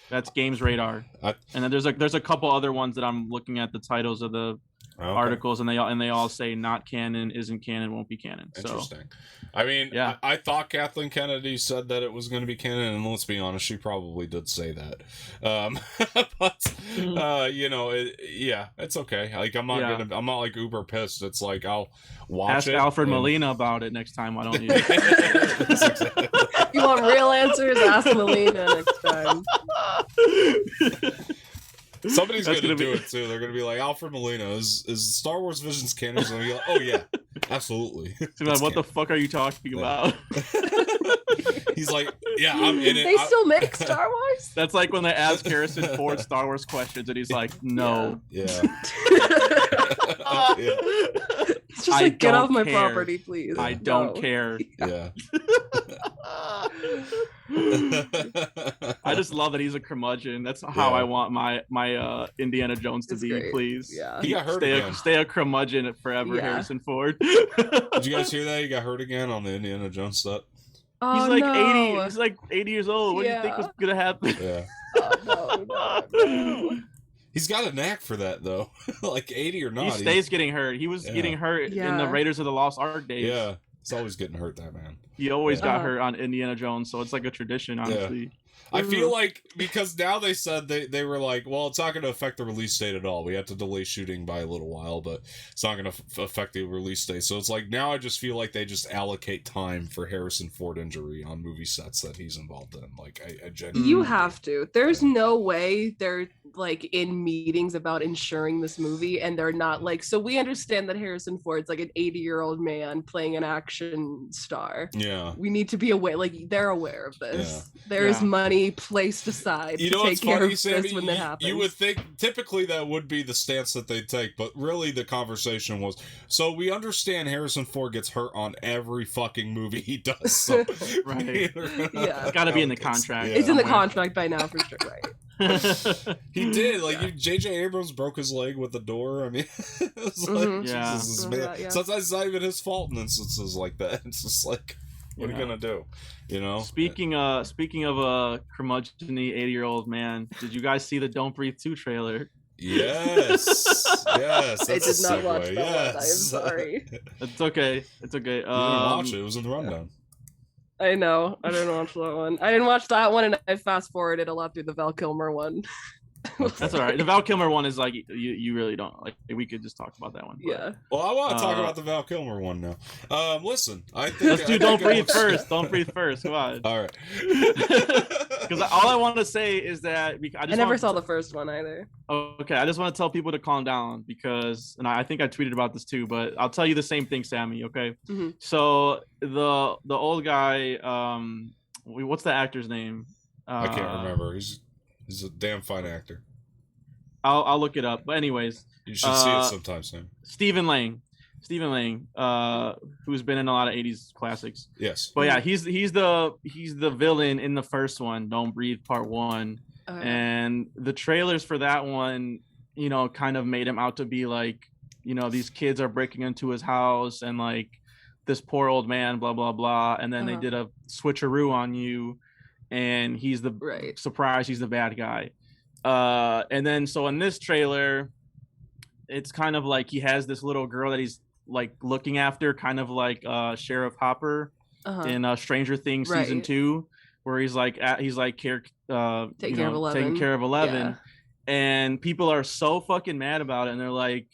That's Games Radar. And then there's a couple other ones that I'm looking at the titles of the articles, and they all say not canon, isn't canon, won't be canon. Interesting. I mean, I thought Kathleen Kennedy said that it was going to be canon, and let's be honest, she probably did say that. But you know, it's okay. Like I'm not like uber pissed. It's like I'll watch Ask Alfred Molina about it next time. Why don't you? You want real answers? Ask Molina next time. Somebody's gonna do it too. They're gonna be like, Alfred Molina is Star Wars Visions canon? And be like, oh yeah, absolutely. Like, what the fuck are you talking about? He's like, yeah, I'm in it. They still make Star Wars? That's like when they ask Harrison Ford Star Wars questions, and he's like, no. Yeah. It's just like, get off my property, please. I don't care. Yeah. I just love that he's a curmudgeon. That's how I want my Indiana Jones to be. Great. Please, Yeah. He got hurt again. Stay a curmudgeon forever, Yeah. Harrison Ford. Did you guys hear that? He got hurt again on the Indiana Jones set. Oh, He's like no. 80. He's like 80 years old. What do you think was gonna happen? Yeah. Oh, no. He's got a knack for that though. Like 80 or not. He stays getting hurt. He was getting hurt in the Raiders of the Lost Ark days. Yeah. He's always getting hurt, that man. He always got hurt on Indiana Jones, so it's like a tradition, honestly. Yeah. I feel like, because now they said they were like, well, it's not going to affect the release date at all. We have to delay shooting by a little while, but it's not going to affect the release date. So it's like, now I just feel like they just allocate time for Harrison Ford injury on movie sets that he's involved in. Like, I genuinely... You have to. There's no way they're, like, in meetings about insuring this movie, and they're not, like, so we understand that Harrison Ford's, like, an 80-year-old man playing an action star. Yeah. We need to be aware, like, they're aware of this. Yeah. There's money placed aside to take care of this when that happens. You would think typically that would be the stance that they take, but really the conversation was, so we understand Harrison Ford gets hurt on every fucking movie he does. So Right. Yeah. It's got to be in the contract. It's in the contract by now for sure, right? He did. Like, J.J. Abrams broke his leg with the door. I mean, it was like, Jesus, man. Sometimes it's not even his fault in instances like that. It's just like, what are you gonna do? You know. Speaking of a curmudgeon-y 80-year-old man, did you guys see the Don't Breathe 2 trailer? Yes. Yes. I did not watch that one. I am sorry. It's okay. It's okay. You didn't watch it. It was in the rundown. I know. I didn't watch that one. I didn't watch that one, and I fast forwarded a lot through the Val Kilmer one. That's all right. The Val Kilmer one is like you really don't like. We could just talk about that one. But, yeah. Well, I want to talk about the Val Kilmer one now. Listen, I think let's do Don't Breathe first. Don't Breathe first. Come on. All right. Because all I want to say is that I never saw the first one either. Okay, I just want to tell people to calm down because, and I think I tweeted about this too, but I'll tell you the same thing, Samee. Okay. Mm-hmm. So the old guy, what's the actor's name? I can't remember. He's a damn fine actor. I'll look it up. But anyways, you should see it sometime soon. Stephen Lang, who's been in a lot of 80s classics. Yes. But yeah, he's the villain in the first one, Don't Breathe Part 1. And the trailers for that one, you know, kind of made him out to be like, you know, these kids are breaking into his house and like this poor old man, blah, blah, blah. And then they did a switcheroo on you. And he's the surprise, he's the bad guy. And then so in this trailer, it's kind of like he has this little girl that he's like looking after, kind of like Sheriff Hopper in Stranger Things season 2, where he's taking care of 11. And people are so fucking mad about it, and they're like,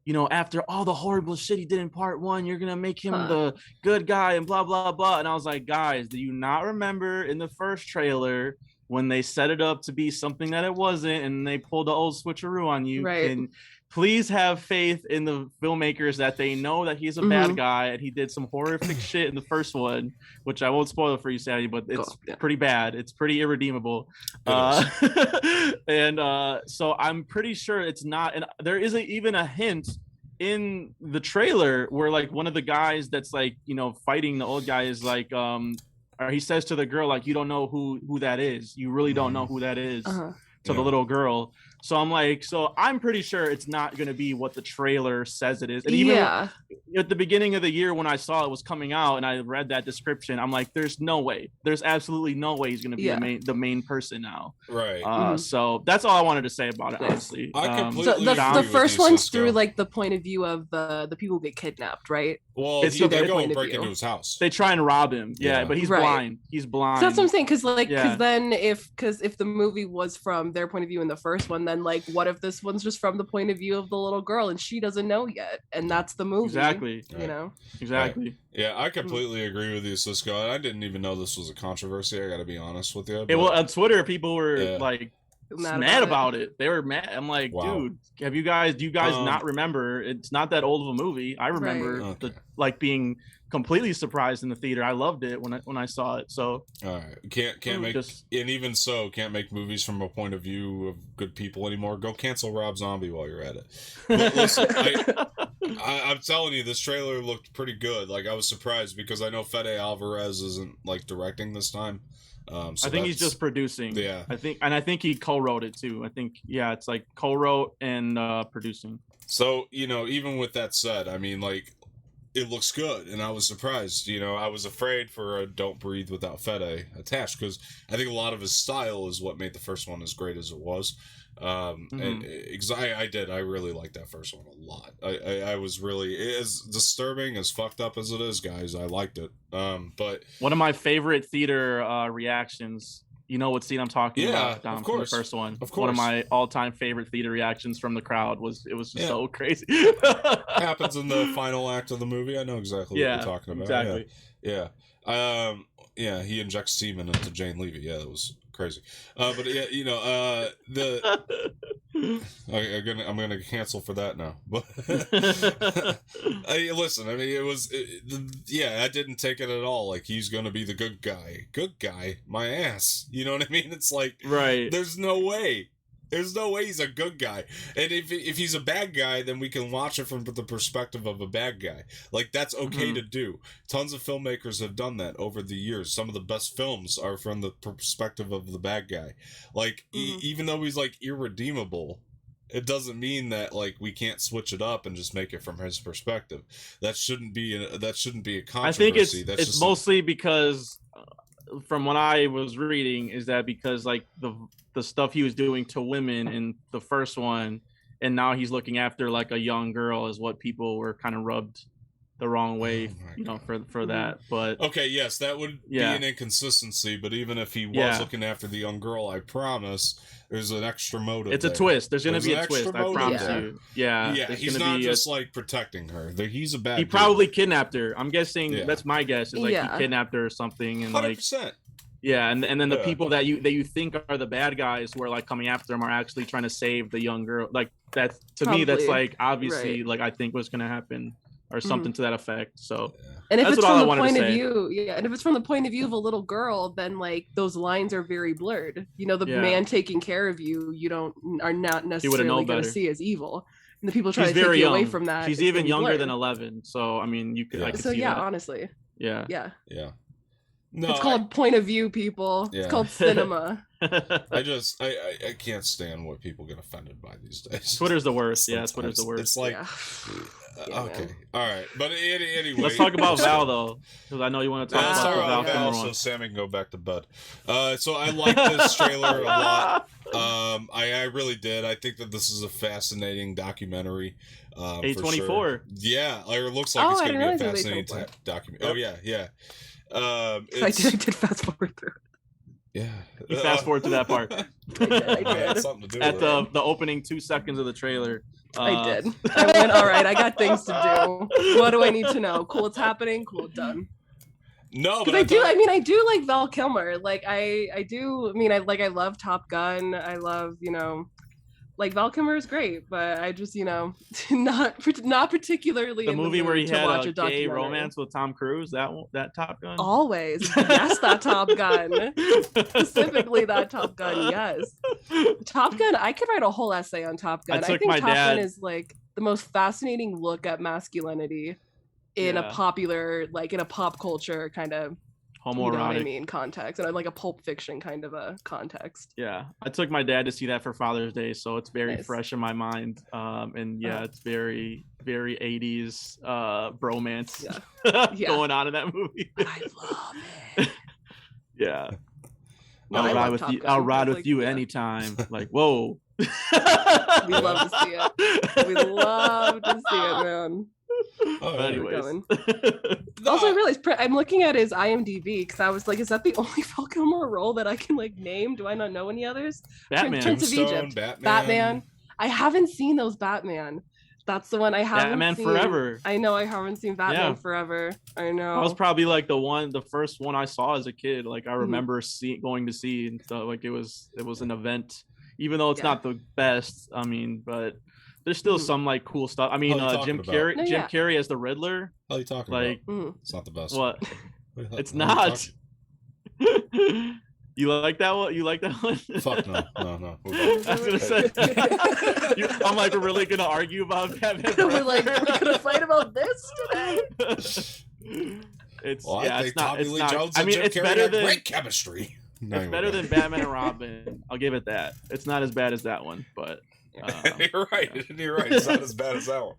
you know, after all the horrible shit he did in Part 1, you're gonna make him the good guy and blah blah blah. And I was like, guys, do you not remember in the first trailer when they set it up to be something that it wasn't, and they pulled the old switcheroo on you? And please have faith in the filmmakers that they know that he's a bad guy and he did some horrific shit in the first one, which I won't spoil for you, Sadie, but it's pretty bad. It's pretty irredeemable. And so I'm pretty sure it's not. And there isn't even a hint in the trailer where like one of the guys that's like, you know, fighting the old guy is like, or he says to the girl, like, you don't know who that is. You really don't know who that is. To the little girl. So I'm like, so I'm pretty sure it's not going to be what the trailer says it is. And even at the beginning of the year when I saw it was coming out and I read that description, I'm like, there's no way. There's absolutely no way he's going to be the main person now. Right. So that's all I wanted to say about it, honestly. I completely agree the first with you, one's Cisco. through like the point of view of the people who get kidnapped, right? Well, It's they their go point and of break view. into his house. They try and rob him. Yeah, but he's blind. He's blind. So that's what I'm saying. Because then if the movie was from their point of view in the first one, then like what if this one's just from the point of view of the little girl and she doesn't know yet, and that's the movie. Exactly. You know. Exactly. Right. Yeah, I completely agree with you, Cisco. I didn't even know this was a controversy. I got to be honest with you. Well, on Twitter, people were like mad about it. They were mad. I'm like, dude, do you guys not remember? It's not that old of a movie. I remember like being completely surprised in the theater. I loved it when I saw it. So all right, can't make and even so can't make movies from a point of view of good people anymore. Go cancel Rob Zombie while you're at it. But listen, I'm telling you, this trailer looked pretty good. Like, I was surprised because I know Fede Alvarez isn't like directing this time. So I think he's just producing. Yeah. I think he co-wrote it too. I think it's like co-wrote and producing. So, even with that said, I mean, like, it looks good, and I was surprised. I was afraid for a Don't Breathe Without Fede attached, because I think a lot of his style is what made the first one as great as it was. And I really liked that first one a lot. I was really, as disturbing, as fucked up as it is, guys, I liked it. But one of my favorite theater reactions, you know what scene I'm talking about, Dom, of course. From the first one. Of course. One of my all-time favorite theater reactions from the crowd was just so crazy. Happens in the final act of the movie. I know exactly what you're talking about. Exactly. Yeah. He injects semen into Jane Levy. Yeah, that was crazy. But yeah, I'm gonna cancel for that now. But listen, I mean, I didn't take it at all. Like, he's gonna be the good guy. Good guy, my ass. You know what I mean? It's like, right. There's no way. There's no way he's a good guy. And if he's a bad guy, then we can watch it from the perspective of a bad guy. Like, that's okay to do. Tons of filmmakers have done that over the years. Some of the best films are from the perspective of the bad guy. Like, even though he's, like, irredeemable, it doesn't mean that, like, we can't switch it up and just make it from his perspective. That shouldn't be a controversy. I think it's mostly because, from what I was reading, is that because, like, the stuff he was doing to women in the first one, and now he's looking after like a young girl, is what people were kind of rubbed the wrong way, for that. But okay, yes, that would be an inconsistency. But even if he was looking after the young girl, I promise there's an extra motive. It's a twist. There's gonna be a twist. I promise you. Yeah. He's not just like protecting her. He's a bad. He probably kidnapped her. I'm guessing. That's my guess. Is like he kidnapped her or something, and 100%. like. Yeah, and then the people that you think are the bad guys who are like coming after him are actually trying to save the young girl. Like, that's me. That's like obviously like I think what's gonna happen or something to that effect. So, and if it's from the point of view, and if it's from the point of view of a little girl, then like those lines are very blurred. The man taking care of you, are not necessarily going to see as evil. And the people trying to take you away from that. She's even younger than 11. So I mean, you could. I could see that. Honestly. Yeah. No, it's called point of view, people. It's called cinema. I can't stand what people get offended by these days. Twitter's the worst. Yeah, Twitter's the worst. It's like, okay, all right, but anyway, let's talk about Val though, because I know you want to talk about Val. So Sammy can go back to bed. So I like this trailer a lot. I really did. I think that this is a fascinating documentary. A24. Sure. Yeah, it looks like it's going to be a fascinating documentary. Oh yeah. I did fast forward through. Yeah, you fast forward to that part. I did. Something to do at with the opening 2 seconds of the trailer. I did. I went, all right, I got things to do. What do I need to know? Cool, it's happening. Cool, done. No, but I do like Val Kilmer. Like I do. I mean, I love Top Gun. I love like Val Kilmer is great, but I just not particularly the in movie the where he had a gay romance with Tom Cruise. That Top Gun. Always, yes, that Top Gun. Specifically, that Top Gun. Yes, Top Gun. I could write a whole essay on Top Gun. I think Top Gun is like the most fascinating look at masculinity in a popular, like in a pop culture kind of. Homoerotic. You know what I mean, context, and like a Pulp Fiction kind of a context. Yeah, I took my dad to see that for Father's Day, so it's very fresh in my mind. And it's very, very 80s bromance going on in that movie. I love it. Yeah, no, I'll ride with you anytime. Like, whoa. We love to see it. We love to see it, man. Anyways. Also, I realized I'm looking at his IMDb because I was like, is that the only Val Kilmer role that I can like name? Do I not know any others? Batman. Prince of Egypt. Batman. I haven't seen those Batman. That's the one I haven't Batman seen. Forever. I know I haven't seen Batman Forever. I know. That was probably like the first one I saw as a kid. Like I remember going to see, and so like it was an event, even though it's not the best. I mean, but there's still some like cool stuff. I mean, Jim Carrey as the Riddler. What are you talking about? It's not the best. What? It's not. You like that one? You like that one? Fuck no. No. I was gonna say. I'm like, we're really gonna argue about Batman. We're like, we're gonna fight about this today. Well, I think Tommy Lee Jones I and mean, Jim it's Carrey better had than great chemistry. it's better than Batman and Robin. I'll give it that. It's not as bad as that one, but you're right. Yeah. You're right. It's not as bad as that one.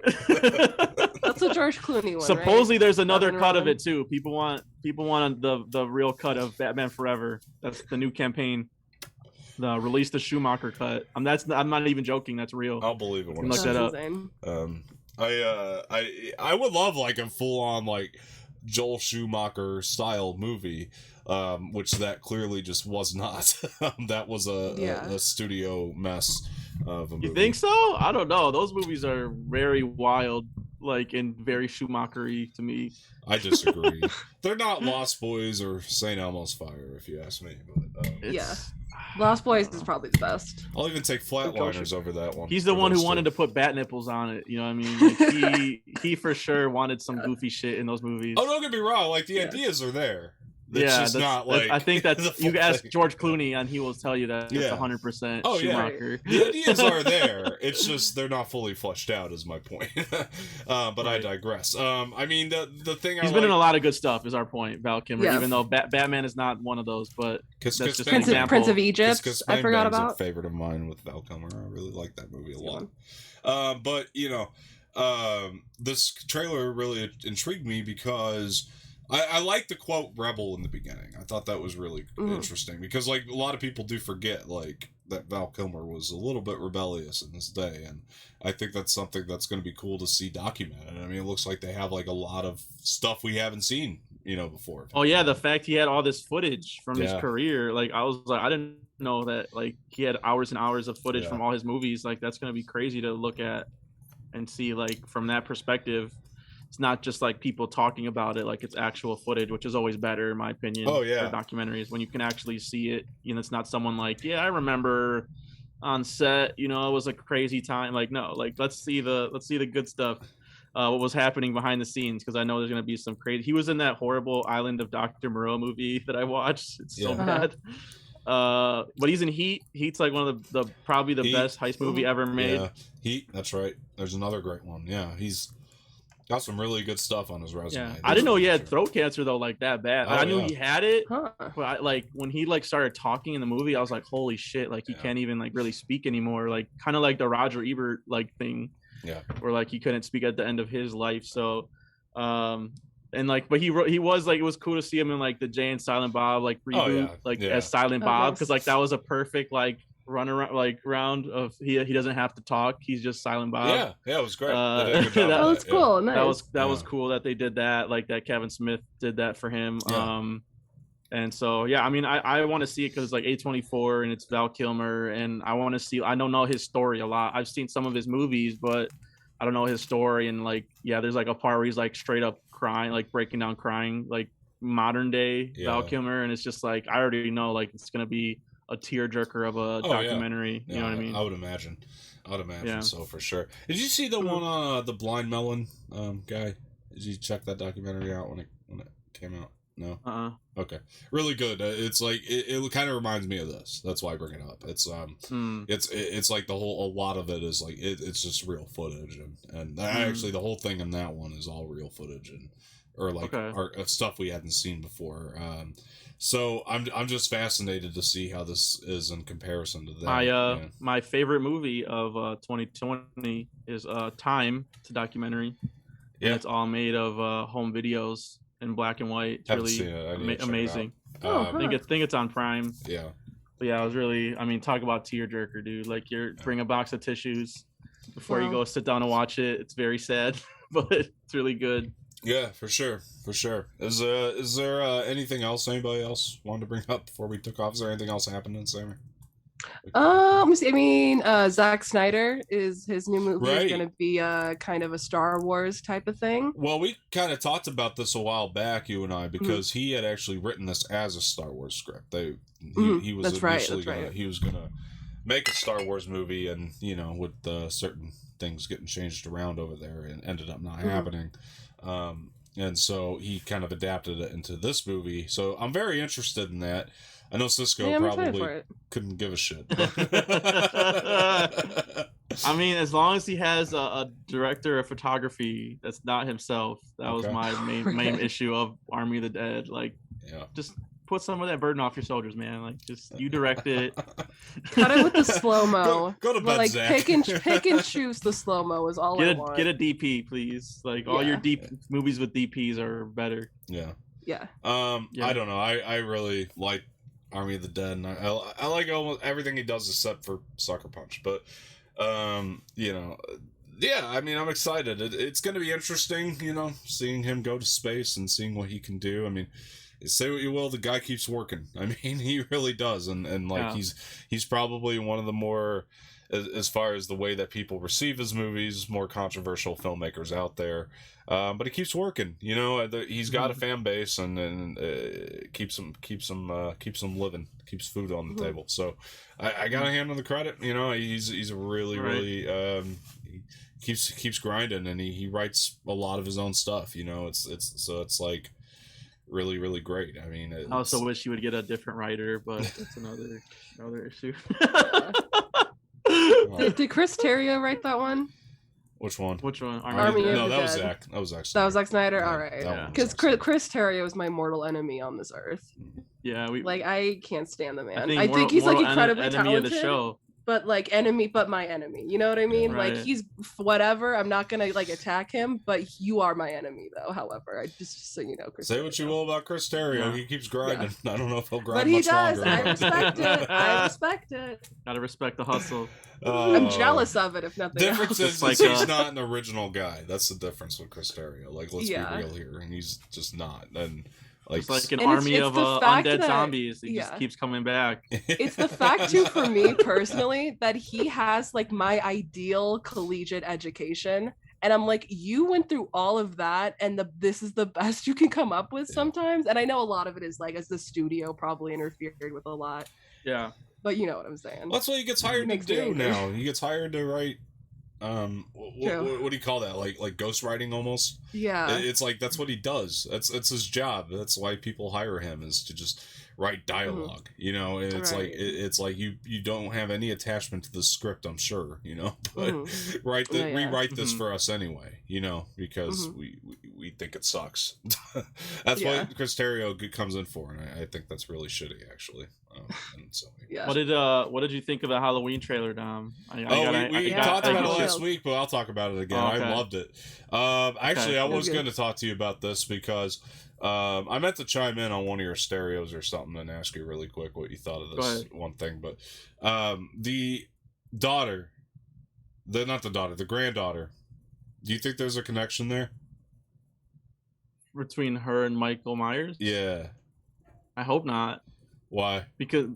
That's a George Clooney one. Supposedly, right? there's another Batman cut Robin. of it too. People want the real cut of Batman Forever. That's the new campaign. The release the Schumacher cut. I'm not even joking. That's real. I'll believe it when I Look see that it. up. I would love like a full on like Joel Schumacher style movie, which that clearly just was not. That was a studio mess of a movie. You think so? I don't know. Those movies are very wild, like, and very Schumacher-y to me. I disagree. They're not Lost Boys or St. Elmo's Fire, if you ask me. But Lost Boys is probably the best. I'll even take Flatliners over that one. He's the one who wanted to put bat nipples on it. You know what I mean? Like, he for sure wanted some goofy shit in those movies. Oh, don't get me wrong. Like, the ideas are there. It's just not like. I think that's you ask thing. George Clooney and he will tell you that it's 100% Schumacher. Yeah. The ideas are there. It's just they're not fully fleshed out. Is my point. But right. I digress. I mean the thing he's been in a lot of good stuff. Is our point, Val Kilmer. Even though Batman is not one of those, but that's just an example. Prince of Egypt. I forgot about. A favorite of mine with Val Kilmer. I really like that movie a lot. But you know, this trailer really intrigued me because. I like the quote "rebel" in the beginning. I thought that was really interesting because, like, a lot of people do forget, like, that Val Kilmer was a little bit rebellious in his day, and I think that's something that's going to be cool to see documented. I mean, it looks like they have like a lot of stuff we haven't seen, before. Oh yeah, the fact he had all this footage from his career, like I was like, I didn't know that, like, he had hours and hours of footage from all his movies. Like, that's going to be crazy to look at and see, like, from that perspective. It's not just like people talking about it, like it's actual footage, which is always better in my opinion. For documentaries, when you can actually see it. It's not someone like, I remember on set, it was a crazy time. Like, no, like let's see the good stuff. What was happening behind the scenes, because I know there's gonna be some crazy. He was in that horrible Island of Dr. Moreau movie that I watched. It's so bad. But he's in Heat. Heat's like one of the probably the best heist movie ever made. Yeah, Heat. That's right. There's another great one. Yeah, he's got some really good stuff on his resume. Yeah. I didn't know he had throat cancer though, like that bad. I knew he had it, but like when he like started talking in the movie, I was like, holy shit! Like he can't even like really speak anymore. Like kind of like the Roger Ebert like thing, where like he couldn't speak at the end of his life. So, and like, but he was like, it was cool to see him in like the Jay and Silent Bob like reboot, as Silent Bob, because like that was a perfect like run around like round of he doesn't have to talk, he's just Silent Bob. It was great. That was cool. Nice. That was cool that they did that, like that Kevin Smith did that for him. And so I mean I want to see it because it's like A24 and it's Val Kilmer, and I want to see. I don't know his story a lot. I've seen some of his movies, but I don't know his story. And like there's like a part where he's like straight up crying, like breaking down crying, like modern day Val Kilmer, and it's just like I already know like it's gonna be a tearjerker of a documentary. You know what I mean? I would imagine so, for sure. Did you see the one on the Blind Melon guy? Did you check that documentary out when it came out? No. Okay. Really good. It's like it kind of reminds me of this. That's why I bring it up. It's it's like a lot of it is like it's just real footage, and actually the whole thing in that one is all real footage or stuff we hadn't seen before. So I'm just fascinated to see how this is in comparison to that. My favorite movie of 2020 is Time. It's a documentary. And it's all made of home videos in black and white. It's really amazing. I think it's on Prime. Yeah. But I was really, I mean, talk about tearjerker, dude. Like bring a box of tissues before you go sit down and watch it. It's very sad, but it's really good. Yeah, for sure. Is there anything else anybody else wanted to bring up before we took off? Is there anything else happening, Samee? I mean, Zack Snyder his new movie is going to be kind of a Star Wars type of thing. Well, we kind of talked about this a while back, you and I, because he had actually written this as a Star Wars script. He was he was going to make a Star Wars movie, and with certain things getting changed around over there, and ended up not happening. and so he kind of adapted it into this movie. So I'm very interested in that. I know Cisco probably couldn't give a shit. I mean, as long as he has a director of photography that's not himself, that was my main issue of Army of the Dead. Like, just put some of that burden off your soldiers, man. Like, just you direct it. Cut it with the slow mo. Go to bed, Zach. pick and choose the slow mo is all I want. Get a DP, please. Like all your movies with DPs are better. Yeah. Yeah. I don't know. I really like Army of the Dead, and I like almost everything he does except for Sucker Punch. But you know, yeah, I mean, I'm excited. It's going to be interesting, you know, seeing him go to space and seeing what he can do. I mean, say what you will, the guy keeps working. I mean, he really does, and like he's probably one of the more, as far as the way that people receive his movies, more controversial filmmakers out there. But he keeps working. You know, he's got a fan base, and keeps him living, keeps food on the table. So I got to hand him the credit. You know, he's a really he keeps grinding, and he writes a lot of his own stuff. You know, it's like really, really great. I mean, I also wish he would get a different writer, but that's another issue. Did Chris Terrio write that one? Which one? Army of No, the that was Dead. Zack. That was Zack Snyder. That was Zack Snyder. Yeah, all right, yeah. because Chris Terrio is my mortal enemy on this earth. Yeah, I can't stand the man. I think he's like incredibly enemy talented. Of the show. But my enemy. You know what I mean? Right. Like he's whatever. I'm not gonna like attack him, but you are my enemy though. However, I just so you know, Chris. Say what you will about Chris Terrio, he keeps grinding. Yeah. I don't know if he'll grind but he much does. longer. I respect it. I respect it. Gotta respect the hustle. I'm jealous of it, if nothing difference else. is he's not an original guy. That's the difference with Chris Terrio. Like, let's be real here, and he's just not. And like, it's like an army of undead zombies. He just keeps coming back. It's the fact too, for me personally, that he has like my ideal collegiate education, and I'm like, you went through all of that, and this is the best you can come up with sometimes. And I know a lot of it is like as the studio probably interfered with a lot. Yeah. But you know what I'm saying. Well, that's what he gets hired to do now. He gets hired to write. What do you call that? Like ghostwriting almost. Yeah. It's like that's what he does. That's his job. That's why people hire him, is to just write dialogue. You know, and it's like it's like you don't have any attachment to the script, I'm sure. You know, but rewrite this for us anyway. You know, because we think it sucks. That's what Chris Terrio comes in for, and I think that's really shitty, actually. And so, What did you think of the Halloween trailer, Dom? We talked about it last week, but I'll talk about it again. Okay. I loved it. Actually, I was going to talk to you about this because I meant to chime in on one of your stereos or something and ask you really quick what you thought of this one thing. But the granddaughter. Do you think there's a connection there between her and Michael Myers? Yeah. I hope not. Why? Because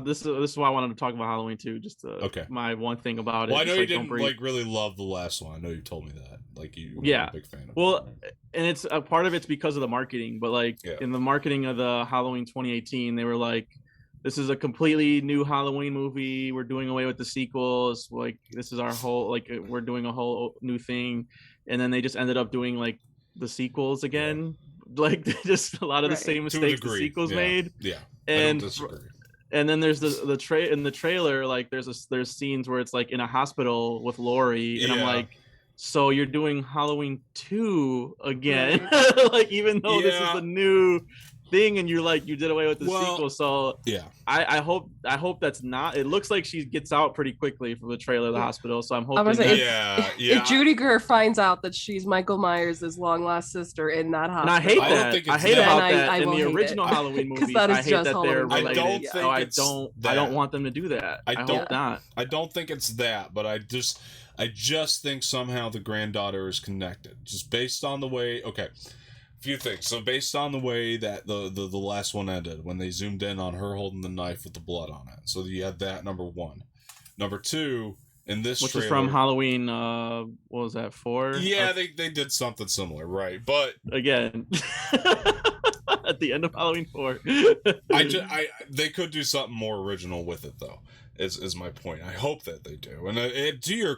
this is why I wanted to talk about Halloween too. Just my one thing about it. Well, I know you didn't really love the last one. I know you told me that. Like you were a big fan of it. Well, and it's a part of it's because of the marketing, but in the marketing of the Halloween 2018, they were like, this is a completely new Halloween movie. We're doing away with the sequels. Like, this is our whole, we're doing a whole new thing. And then they just ended up doing the sequels again. Like, just a lot of the same mistakes the sequels made. Yeah. And I don't disagree. And then there's in the trailer, there's scenes where it's in a hospital with Laurie, and I'm like, so you're doing Halloween 2 again, even though this is a new thing, and you did away with the sequel. So I hope that's not. It looks like she gets out pretty quickly from the trailer of the hospital. So I'm hoping. If Judy Greer finds out that she's Michael Myers' long lost sister in that hospital, and I hate that. I hate about that in the original Halloween movies. I hate that they're related. I don't want them to do that. I hope not. I don't think it's that, but I just think somehow the granddaughter is connected, just based on the way. Okay. Few things. So based on the way that the last one ended, when they zoomed in on her holding the knife with the blood on it, so you had that, number one. Number two, in this which trailer, is from Halloween. What was that, 4? Yeah, they did something similar, right? But again, at the end of Halloween 4. They could do something more original with it though. Is my point. I hope that they do. And to your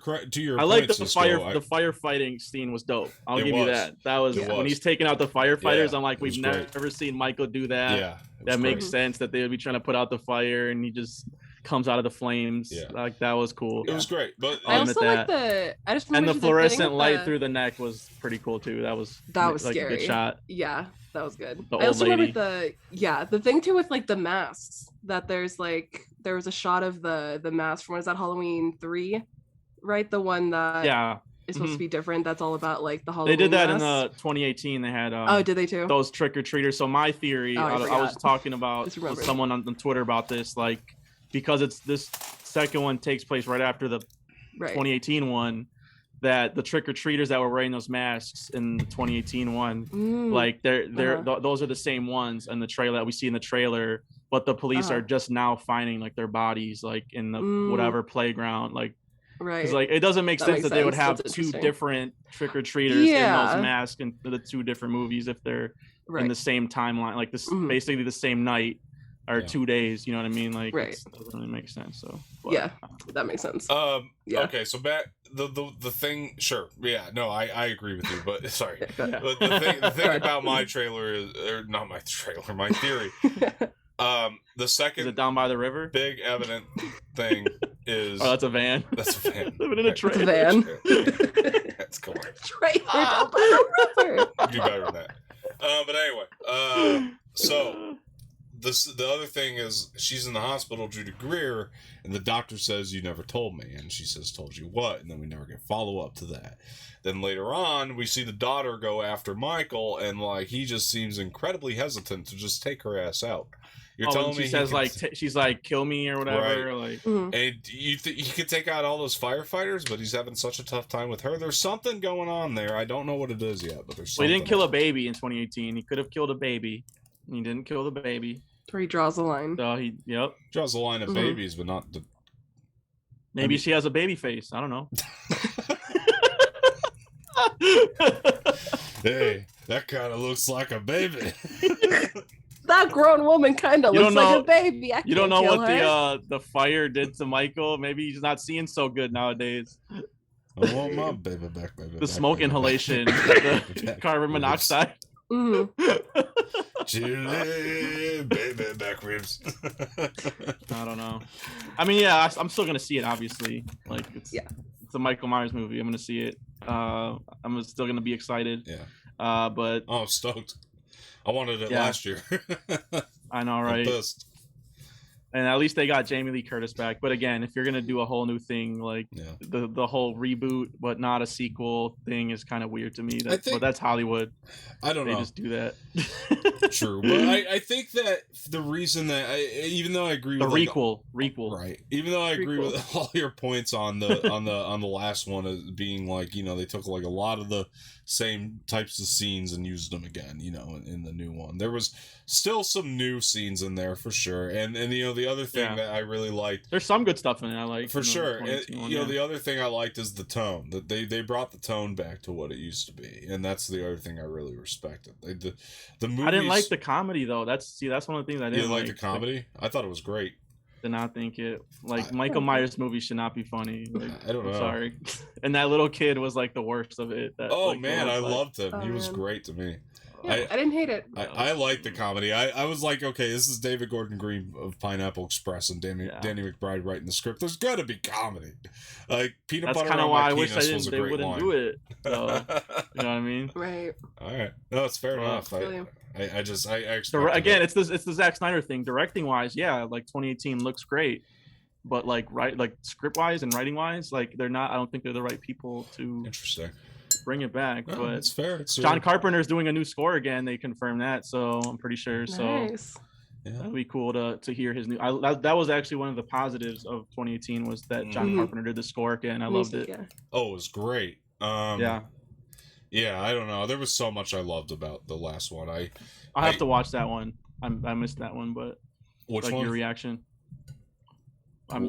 I like the Cisco, the firefighting scene was dope. I'll give you that. That was when he's taking out the firefighters. I'm like, we've never seen Michael do that. Yeah, that makes sense that they would be trying to put out the fire and he just comes out of the flames. Yeah. Like that was cool. It was great. But I also like the fluorescent light through the neck was pretty cool too. That was like scary. A good shot. Yeah, that was good. The I also old lady. remember the thing too with like the masks, that there was a shot of the mask from, what is that, Halloween 3, right? The one that is supposed to be different. That's all about like the Halloween. They did that masks. in the 2018. They had did they too? Those trick-or-treaters. So my theory, I was talking about with someone on Twitter about this, like, because this second one takes place right after the 2018 one, that the trick-or-treaters that were wearing those masks in the 2018 one, like those are the same ones in the trailer that we see in the trailer, but the police are just now finding like their bodies like in the whatever playground, like, because like it doesn't make sense that they would have two different trick-or-treaters in those masks in the two different movies if they're in the same timeline, like this basically the same night or 2 days, you know what I mean? Like it doesn't really make sense. So that makes sense. Okay, so back the thing, sure, I agree with you, but sorry, but the thing about my trailer is, or not my trailer, my theory. The second, is it down by the river? Big evident thing is that's a van. That's a van. Living in a trailer. It's a van. That's cool. Trailer down by the river. You do better than that. But anyway, so the other thing is she's in the hospital due to Greer, and the doctor says, "You never told me," and she says, "Told you what?" And then we never get follow up to that. Then later on, we see the daughter go after Michael, and like he just seems incredibly hesitant to just take her ass out. You're telling me she says she's like, kill me or whatever, right. Like, and you he could take out all those firefighters, but he's having such a tough time with her. There's something going on there. I don't know what it is yet, but there's something. He didn't kill a baby in 2018. He could have killed a baby. He didn't kill the baby. Where he draws the line. So draws the line of babies, but not the. Maybe she has a baby face. I don't know. Hey, that kind of looks like a baby. That grown woman kind of looks like a baby. You don't know what the fire did to Michael. Maybe he's not seeing so good nowadays. I want my baby back, baby. The smoke inhalation, the carbon monoxide. Chili, baby back ribs. I don't know. I mean, I'm still gonna see it. Obviously, like it's a Michael Myers movie. I'm gonna see it. I'm still gonna be excited. Yeah. But I'm stoked. I wanted it last year. I know, right? I'm pissed. And at least they got Jamie Lee Curtis back. But again, if you're gonna do a whole new thing, like the whole reboot but not a sequel thing is kind of weird to me. But that's Hollywood. I don't know. They just do that. True, but I think that the reason that even though I agree with requel, right? Even though I agree with all your points on the on the last one as being like, you know, they took like a lot of the same types of scenes and used them again, you know, in the new one. There was still some new scenes in there for sure, and you know the other thing that I really liked. There's some good stuff in it. I like for sure. And, you know, the other thing I liked is the tone. That they brought the tone back to what it used to be, and that's the other thing I really respected. The movies, I didn't like the comedy though. That's one of the things I didn't like. The comedy? I thought it was great. Did not think it Michael Myers movies should not be funny. Like, I don't know. Sorry. And that little kid was like the worst of it. I loved him. He was great to me. Yeah, I didn't hate it. I liked the comedy. I was like, okay, this is David Gordon Green of Pineapple Express and Danny McBride writing the script. There's got to be comedy. Like peanut butter. That's kind of why I wish they wouldn't do it. So, you know what I mean? Right. All right. No, it's fair enough. I again, it's the Zack Snyder thing. Directing wise, like 2018 looks great, but like script wise and writing wise, like they're not. I don't think they're the right people to. Interesting. Bring it back, but it's fair. John Carpenter's doing a new score again. They confirmed that, so I'm pretty sure. Nice. So that'd be cool to hear his new. That was actually one of the positives of 2018 was that John Carpenter did the score again. I loved it. Yeah. Oh, it was great. Yeah, I don't know. There was so much I loved about the last one. I have to watch that one. I missed that one, but which one? Your reaction?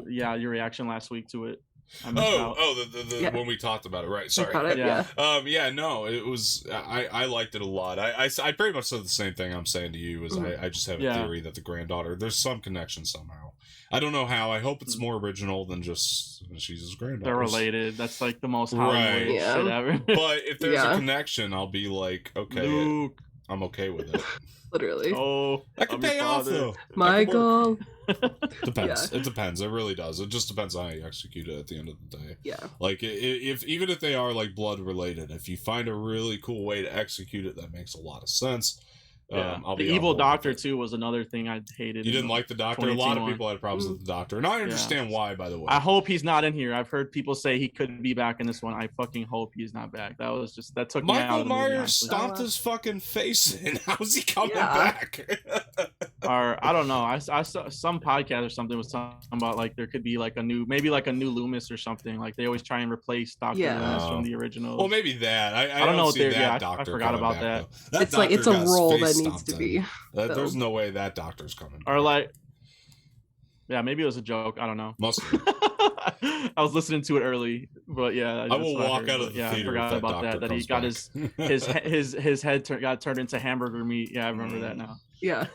Your reaction last week to it. I missed out. The when we talked about it, right? Sorry. About it, Yeah. yeah. It was. I liked it a lot. I pretty much said the same thing I'm saying to you. Is I just have a theory that the granddaughter, there's some connection somehow. I don't know how. I hope it's more original than just she's his granddaughter. They're related. That's like the most Hollywood shit ever. But if there's a connection, I'll be like, okay, Luke. I'm okay with it. Literally. Oh, That could pay off though. Michael. Depends. It depends. It really does. It just depends on how you execute it at the end of the day. Yeah. Like if even if they are like blood related, if you find a really cool way to execute it, that makes a lot of sense. Yeah. I'll the be evil doctor too was another thing I hated. You didn't like the doctor? A lot of people had problems with the doctor, and I understand why. By the way, I hope he's not in here. I've heard people say he couldn't be back in this one. I fucking hope he's not back. That took me out Michael of the movie, Myers stomped his fucking face in. How's he coming Yeah. back? Or I don't know. I saw some podcast or something was talking about like there could be like a new Loomis or something. Like they always try and replace Dr. Loomis from the original. Well, maybe that. I don't know see what they're. that Yeah, doctor I forgot about back, that. It's like it's a role that needs to be. There's no way that doctor's coming. Or like, yeah, maybe it was a joke. I don't know. Must be. I was listening to it early, but yeah, I will walk out of the theater. I forgot about that. That he got his head got turned into hamburger meat. Yeah, I remember that now. Yeah.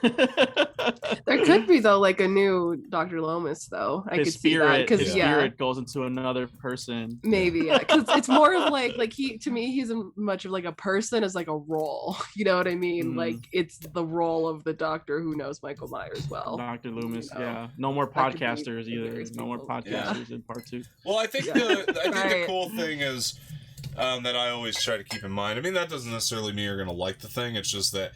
There could be though like a new Dr. Loomis though. I could see that because his spirit goes into another person. Maybe because it's more of like he to me he's much of like a person as like a role. You know what I mean? Like it's the role of the doctor who knows Michael Myers well. Dr. Loomis. You know? Yeah. No more podcasters either. No more podcasters in part 2. Well, I think the cool thing is that I always try to keep in mind. I mean, that doesn't necessarily mean you're going to like the thing. It's just that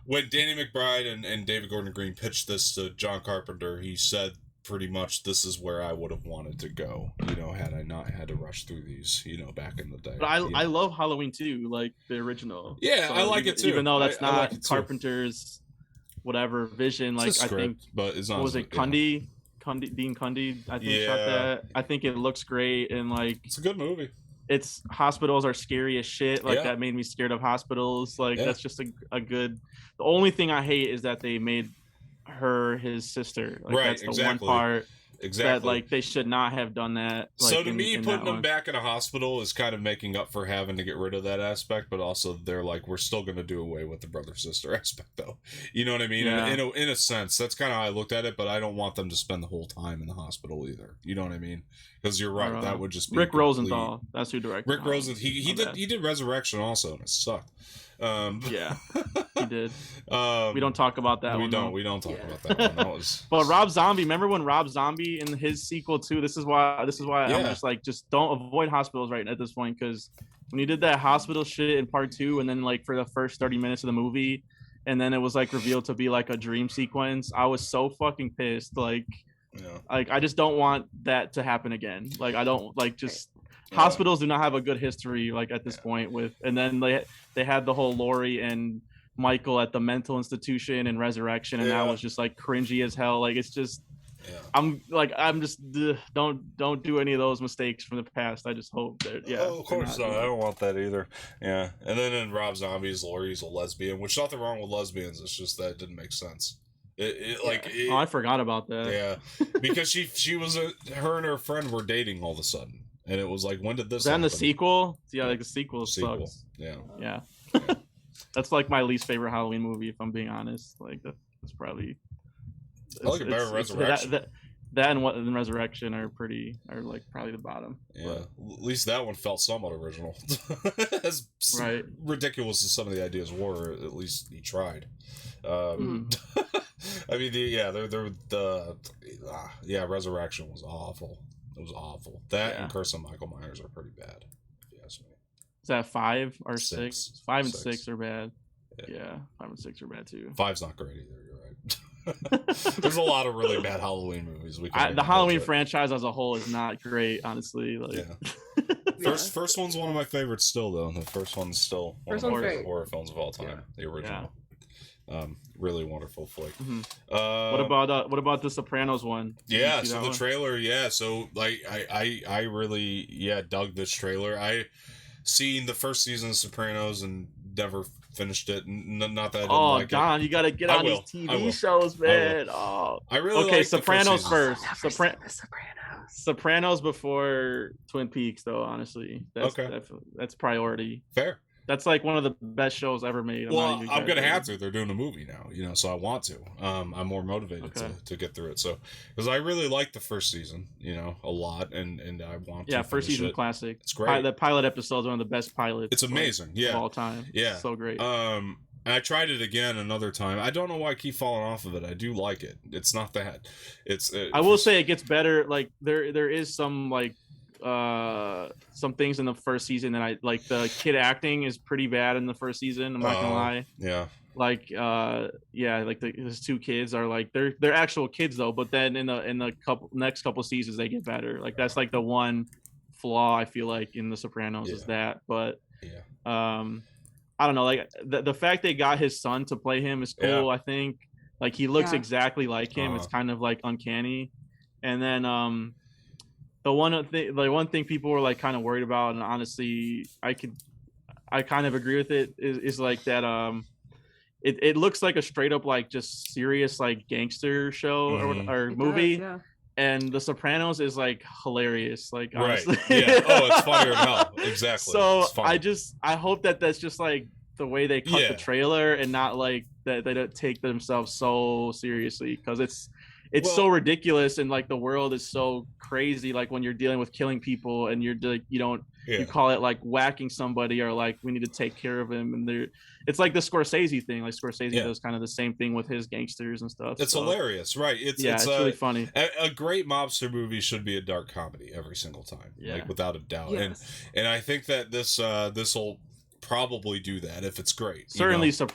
when Danny McBride and David Gordon Green pitched this to John Carpenter, he said pretty much this is where I would have wanted to go, had I not had to rush through these, back in the day. But I love Halloween 2, like the original. Yeah, so I like it too. Even though that's not like Carpenter's whatever vision, like script, I think but it's not. What was it Cundy, Dean Cundy? I think shot that. I think it looks great and like it's a good movie. It's hospitals are scary as shit. Like that made me scared of hospitals. Like that's just a good. The only thing I hate is that they made her his sister. Like, right. That's the one part. Exactly. That like they should not have done that. Like, so to me, putting them back in a hospital is kind of making up for having to get rid of that aspect, but also they're like, we're still going to do away with the brother sister aspect, though. You know what I mean? Yeah. In a sense, that's kind of how I looked at it. But I don't want them to spend the whole time in the hospital either. You know what I mean? Because you're right, that would just be Rick Rosenthal. That's who directed. Rick Rosenthal. He did Resurrection also, and it sucked. Yeah, he did. We don't talk about that. We don't talk about that one. That was. But Rob Zombie, remember when Rob Zombie in his sequel too? This is why I'm just don't avoid hospitals right at this point, because when you did that hospital shit in part 2, and then like for the first 30 minutes of the movie, and then it was like revealed to be like a dream sequence, I was so fucking pissed. Like I just don't want that to happen again. Like I don't like just. Hospitals do not have a good history like at this point with, and then they had the whole Laurie and Michael at the mental institution and Resurrection, and that was just like cringy as hell. Like it's just, I'm just don't do any of those mistakes from the past. I just hope that of course not. I don't want that either. Yeah, and then in Rob Zombie's, Laurie's a lesbian, which nothing wrong with lesbians. It's just that it didn't make sense. I forgot about that. Yeah, because she was her and her friend were dating all of a sudden. And it was like, when did this happen? Then the sequel? Yeah, like the sequel sucks. Yeah. That's like my least favorite Halloween movie, if I'm being honest. Like that's probably. I like it better than Resurrection. That and Resurrection are like probably the bottom. Yeah, at least that one felt somewhat original. As ridiculous as some of the ideas were, at least he tried. I mean, Resurrection was awful. It was awful. That and Curse of Michael Myers are pretty bad, if you ask me. Is that 5 or 6? 5 and 6 are bad. Yeah, 5 and 6 are bad too. 5's not great either. You're right. There's a lot of really bad Halloween movies. The Halloween franchise as a whole is not great, honestly. Like, First one's one of my favorites still, though. The first one's still one of my favorite horror films of all time. The original. Really wonderful flick. Mm-hmm. What about the Sopranos one? Yeah, so the trailer, so like I really dug this trailer. I seen the first season of Sopranos and never finished it. Not that I didn't Oh, like Don, it. you gotta get I on will. these I will. TV shows, man. Oh, I really okay. like Sopranos the first. I've never seen The Sopranos. Sopranos before Twin Peaks, though. Honestly, that's priority. Fair. That's like one of the best shows ever made. I'm gonna have to. They're doing a movie now, so I want to. I'm more motivated to get through it. So because I really liked the first season, a lot, and I want to. Yeah, first season it. classic. It's great. The pilot episode is one of the best pilots. It's amazing. Of all time. Yeah, so great. And I tried it again another time. I don't know why I keep falling off of it. I do like it. It's not that. I will say it gets better. Like there is some like some things in the first season that I like. The kid acting is pretty bad in the first season. I'm not gonna lie. Yeah. Like like these two kids are like they're actual kids though. But then in the next couple seasons they get better. Like that's like the one flaw I feel like in The Sopranos is that. But I don't know. Like the fact they got his son to play him is cool. I think like he looks exactly like him. It's kind of like uncanny. And then the one thing people were like kind of worried about, and honestly I kind of agree with it, is like that it looks like a straight up like just serious like gangster show or movie. And The Sopranos is like hilarious, like honestly. Yeah. Oh, it's funnier than hell. Exactly. So I hope that's just like the way they cut the trailer, and not like that they don't take themselves so seriously, because it's so ridiculous, and like the world is so crazy. Like when you're dealing with killing people, and you're like you call it like whacking somebody, or like we need to take care of him, and it's like the Scorsese thing. Like Scorsese does kind of the same thing with his gangsters and stuff. It's hilarious, right? It's really funny. A great mobster movie should be a dark comedy every single time, like without a doubt. Yes. And I think that this will probably do that if it's great. Sopranos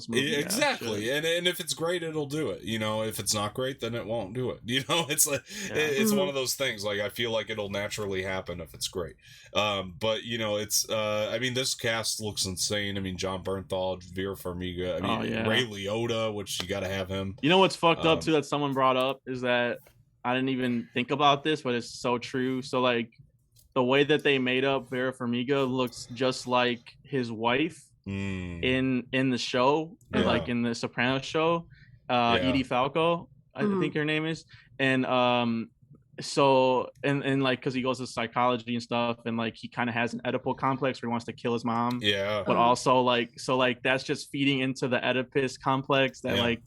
movie. Exactly. And if it's great, it'll do it. If it's not great, then it won't do it. It's like it's one of those things. Like I feel like it'll naturally happen if it's great. But it's I mean, this cast looks insane. I mean, John Bernthal, Vera Farmiga, Ray Liotta, which you got to have him. You know what's fucked up too that someone brought up is that I didn't even think about this, but it's so true. So like the way that they made up Vera Farmiga looks just like his wife in the show, like in the Sopranos show, Edie Falco, I think her name is. And so and like because he goes to psychology and stuff, and like he kind of has an Oedipal complex where he wants to kill his mom. But also like that's just feeding into the Oedipus complex that like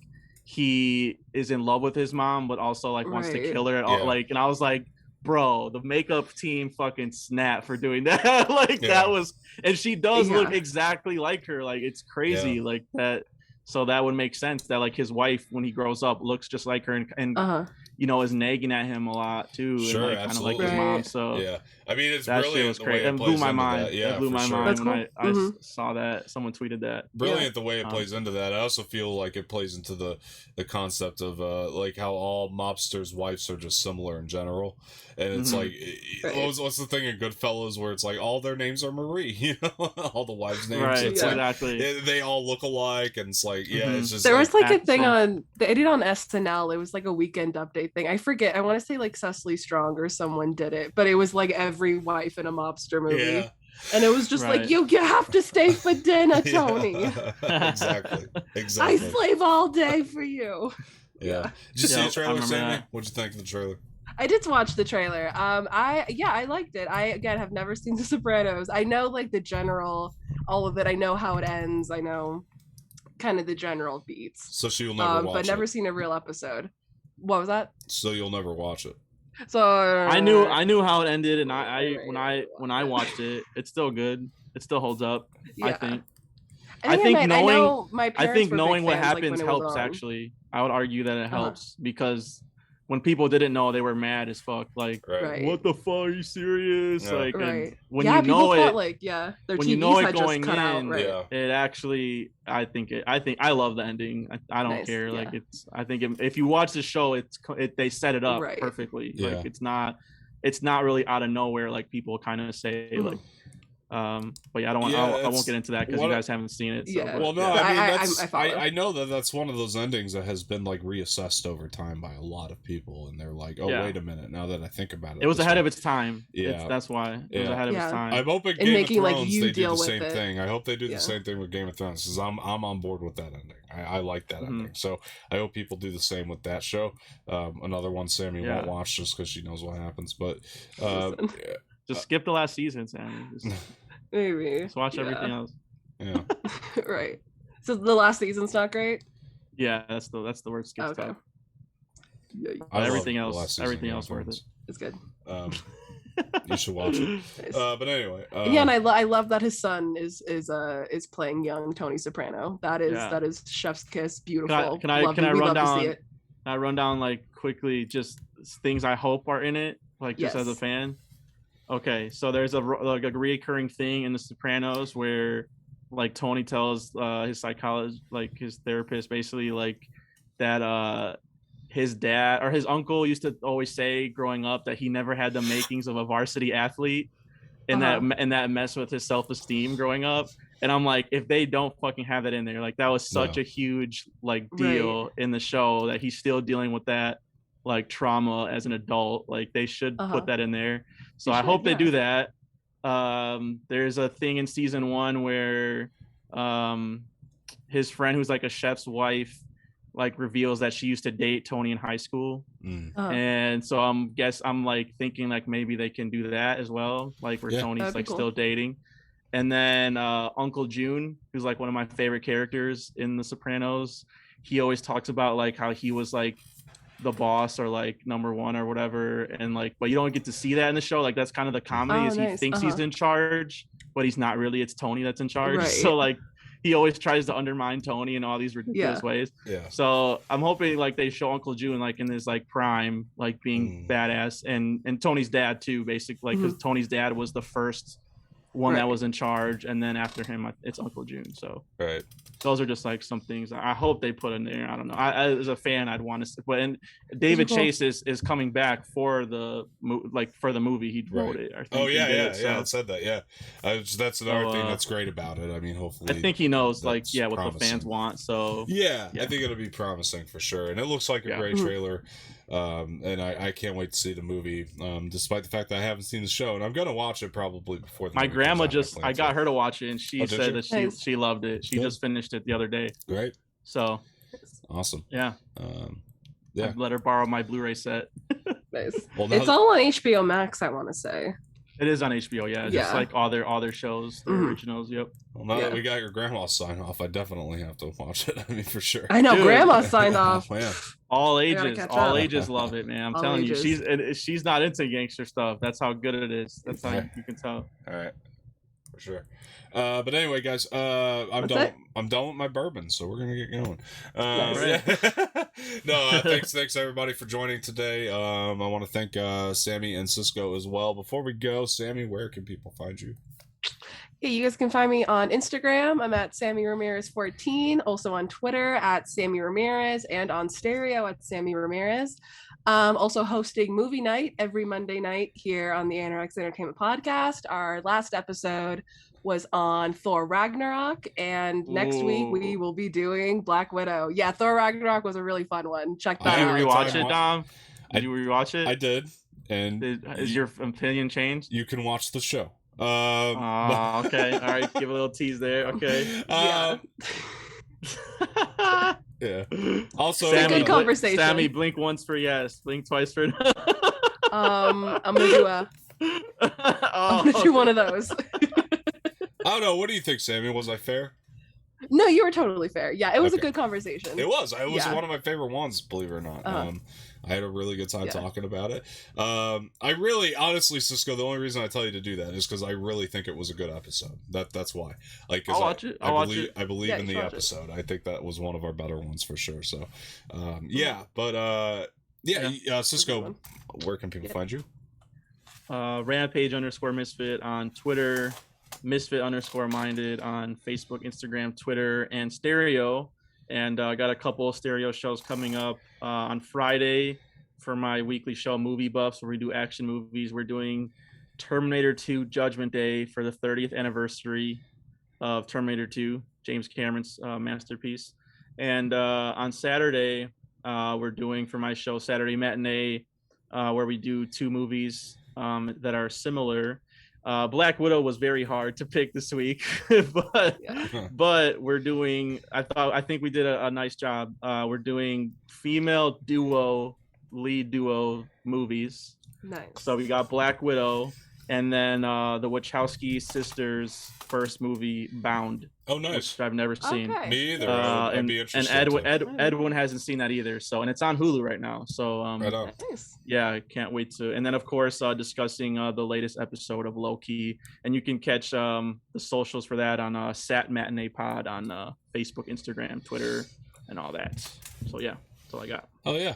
he is in love with his mom, but also like wants to kill her. Like, and I was like, bro, the makeup team fucking snap for doing that. That was, and she does look exactly like her. Like it's crazy, like that. So that would make sense that like his wife, when he grows up, looks just like her, and is nagging at him a lot too. Sure, and like, kind of like his mom. So I mean, it's that brilliant. Shit was crazy. It blew my mind. It blew my mind when I saw that. Someone tweeted that. Brilliant the way it plays into that. I also feel like it plays into the concept of like how all mobsters' wives are just similar in general. And it's like, what's the thing in Goodfellas where it's like all their names are Marie, all the wives' names. Right, it's exactly. They all look alike, and it's like, it's just. There was like a thing they did on SNL. It was like a Weekend Update thing. I forget. I want to say like Cecily Strong or someone did it, but it was like every wife in a mobster movie. Yeah. And it was just like, you have to stay for dinner, Tony. Exactly. I slave all day for you. Yeah. Did you see the trailer, Sammy? What'd you think of the trailer? I did watch the trailer. I liked it. I again have never seen The Sopranos. I know like the general, all of it. I know how it ends. I know kind of the general beats. So she'll never watch but never it. seen a real episode. What was that? So you'll never watch it. So I knew how it ended, and when I watched it, it's still good. It still holds up. I think. I think knowing what happens helps. Actually, I would argue that it helps because when people didn't know, they were mad as fuck. Like, what the fuck? Are you serious? Yeah. Like, and when you know it, like, their when TVs you know it had going just cut in, out, it actually, I think I love the ending. I don't care. Like, I think if you watch the show, they set it up perfectly. Yeah. Like, it's not really out of nowhere. Like people kind of say, like, But yeah, I won't get into that because you guys haven't seen it. So, Yeah. Well, no, yeah. I mean I know that's one of those endings that has been like reassessed over time by a lot of people, and they're like, oh, wait a minute. Now that I think about it, it was ahead of its time. Yeah, that's why it was ahead of its time. I'm hoping And Game making, of like, Thrones you they do deal the with same it. thing. I hope they do the same thing with Game of Thrones because I'm on board with that ending. I like that ending, so I hope people do the same with that show. Another one Samee won't watch just because she knows what happens, but just skip the last season, Samee. Maybe. Just watch everything else. Yeah. Right. So the last season's not great? Yeah, that's the word skip stuff. Everything else worth it. It's good. You should watch it. Nice. But anyway, and I love that his son is playing young Tony Soprano. That is chef's kiss. Beautiful. Can I run down like quickly just things I hope are in it, like just as a fan? Okay, so there's a reoccurring thing in The Sopranos where like Tony tells his psychologist, like his therapist, basically like that his dad or his uncle used to always say growing up that he never had the makings of a varsity athlete, and that messed with his self-esteem growing up. And I'm like, if they don't fucking have that in there, like that was such a huge like deal in the show that he's still dealing with that like trauma as an adult. Like they should put that in there. So I hope they do that. There's a thing in season 1 where his friend who's like a chef's wife like reveals that she used to date Tony in high school. And so I'm like thinking like maybe they can do that as well, like where Tony's like still dating. And then Uncle June, who's like one of my favorite characters in The Sopranos, he always talks about like how he was like the boss or like number one or whatever, and like, but you don't get to see that in the show. Like that's kind of the comedy he thinks he's in charge, but he's not really. It's Tony that's in charge. So like he always tries to undermine Tony in all these ridiculous ways. So I'm hoping like they show Uncle June like in his like prime, like being badass, and Tony's dad too, basically, like because Tony's dad was the first one that was in charge, and then after him it's Uncle June. So those are just like some things I hope they put in there. I don't know. I as a fan, I'd want to. But and David Chase is coming back for the movie. He wrote it. I think it said that. Yeah, that's another thing that's great about it. I mean, hopefully, I think he knows like what the fans want. So I think it'll be promising for sure, and it looks like a great trailer. And I can't wait to see the movie, despite the fact that I haven't seen the show, and I'm gonna watch it probably before. My grandma I got her to watch it, and she said that she loved it. She just finished it the other day. Great. So awesome. Yeah. I let her borrow my Blu-ray set. Nice. Well, it's all on HBO Max, I want to say. It is on HBO, just like all their shows, the originals. Yep. Well, now that we got your grandma's sign off, I definitely have to watch it. I mean, for sure. I know, Grandma signed off. Man. All ages love it, man. I'm telling you, she's not into gangster stuff. That's how good it is. That's how you can tell. All right, for sure. But anyway, guys, I'm done with my bourbon, so we're gonna get going. Thanks everybody for joining today. I want to thank Samee and Cisco as well. Before we go, Samee, where can people find you? Yeah, you guys can find me on Instagram. I'm at Samee Ramirez 14. Also on Twitter at Samee Ramirez, and on Stereo at Samee Ramirez. Also hosting movie night every Monday night here on the Anorak Entertainment Podcast. Our last episode was on Thor Ragnarok, and next week we will be doing Black Widow. Yeah, Thor Ragnarok was a really fun one. Check that out. Did you rewatch it, Dom? Did you rewatch it? I did. And is your opinion changed? You can watch the show. Okay. All right. Give a little tease there. Okay. Yeah. Also, good conversation. Samee, blink once for yes, blink twice for no. I'm gonna do I'm gonna do one of those. I don't know. What do you think, Samee? Was I fair? No, you were totally fair. Yeah, it was a good conversation. It was. It was one of my favorite ones, believe it or not. I had a really good time talking about it. I really, honestly, Cisco, the only reason I tell you to do that is because I really think it was a good episode. That's why. Like, I'll watch it. I believe in the episode. I think that was one of our better ones for sure. So, Cisco, where can people find you? Rampage_Misfit on Twitter, Misfit_Minded on Facebook, Instagram, Twitter, and Stereo. And I got a couple of Stereo shows coming up on Friday for my weekly show, Movie Buffs, where we do action movies. We're doing Terminator 2 Judgment Day for the 30th anniversary of Terminator 2, James Cameron's masterpiece. And on Saturday, we're doing for my show Saturday Matinee, where we do 2 movies that are similar. Black Widow was very hard to pick this week, but we're doing. I think we did a nice job. We're doing female lead duo movies. Nice. So we got Black Widow, and then the Wachowski sisters' first movie, Bound. Oh, nice. Which I've never seen. Okay. Me either. I'd be interested. And Edwin hasn't seen that either. So, and it's on Hulu right now. So, right on. Nice. Yeah, can't wait to. And then, of course, discussing the latest episode of Loki. And you can catch the socials for that on Sat Matinee Pod on Facebook, Instagram, Twitter, and all that. So, yeah, that's all I got. Oh yeah.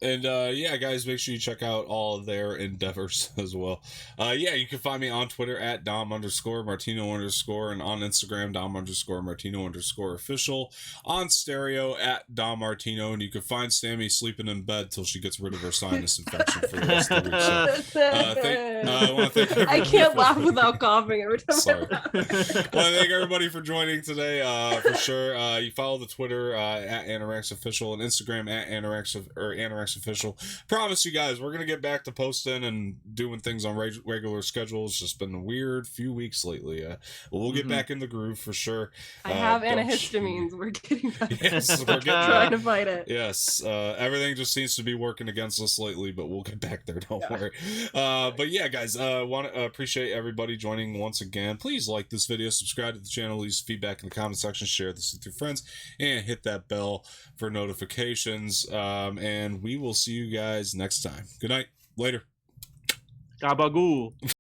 Yeah, guys, make sure you check out all of their endeavors as well. Yeah, you can find me on Twitter at Dom_Martino_ and on Instagram Dom_Martino_official, on stereo at Dom Martino, and you can find Samee sleeping in bed till she gets rid of her sinus infection for the rest of the week. So, I want to thank I can't laugh without coughing every time. Sorry. I want to thank everybody for joining today. For sure. You follow the Twitter at Anorak Official and Instagram at Anorak Official. Promise you guys, we're gonna get back to posting and doing things on regular schedules. It's just been a weird few weeks lately. We'll get back in the groove for sure. I have antihistamines. We're getting back. Yes, we're getting trying to fight it. Yes, everything just seems to be working against us lately, but we'll get back there. Don't worry. But yeah, guys, want to appreciate everybody joining once again. Please like this video, subscribe to the channel, leave feedback in the comment section, share this with your friends, and hit that bell for notifications. And we will see you guys next time. Good night. Later. Gabagool.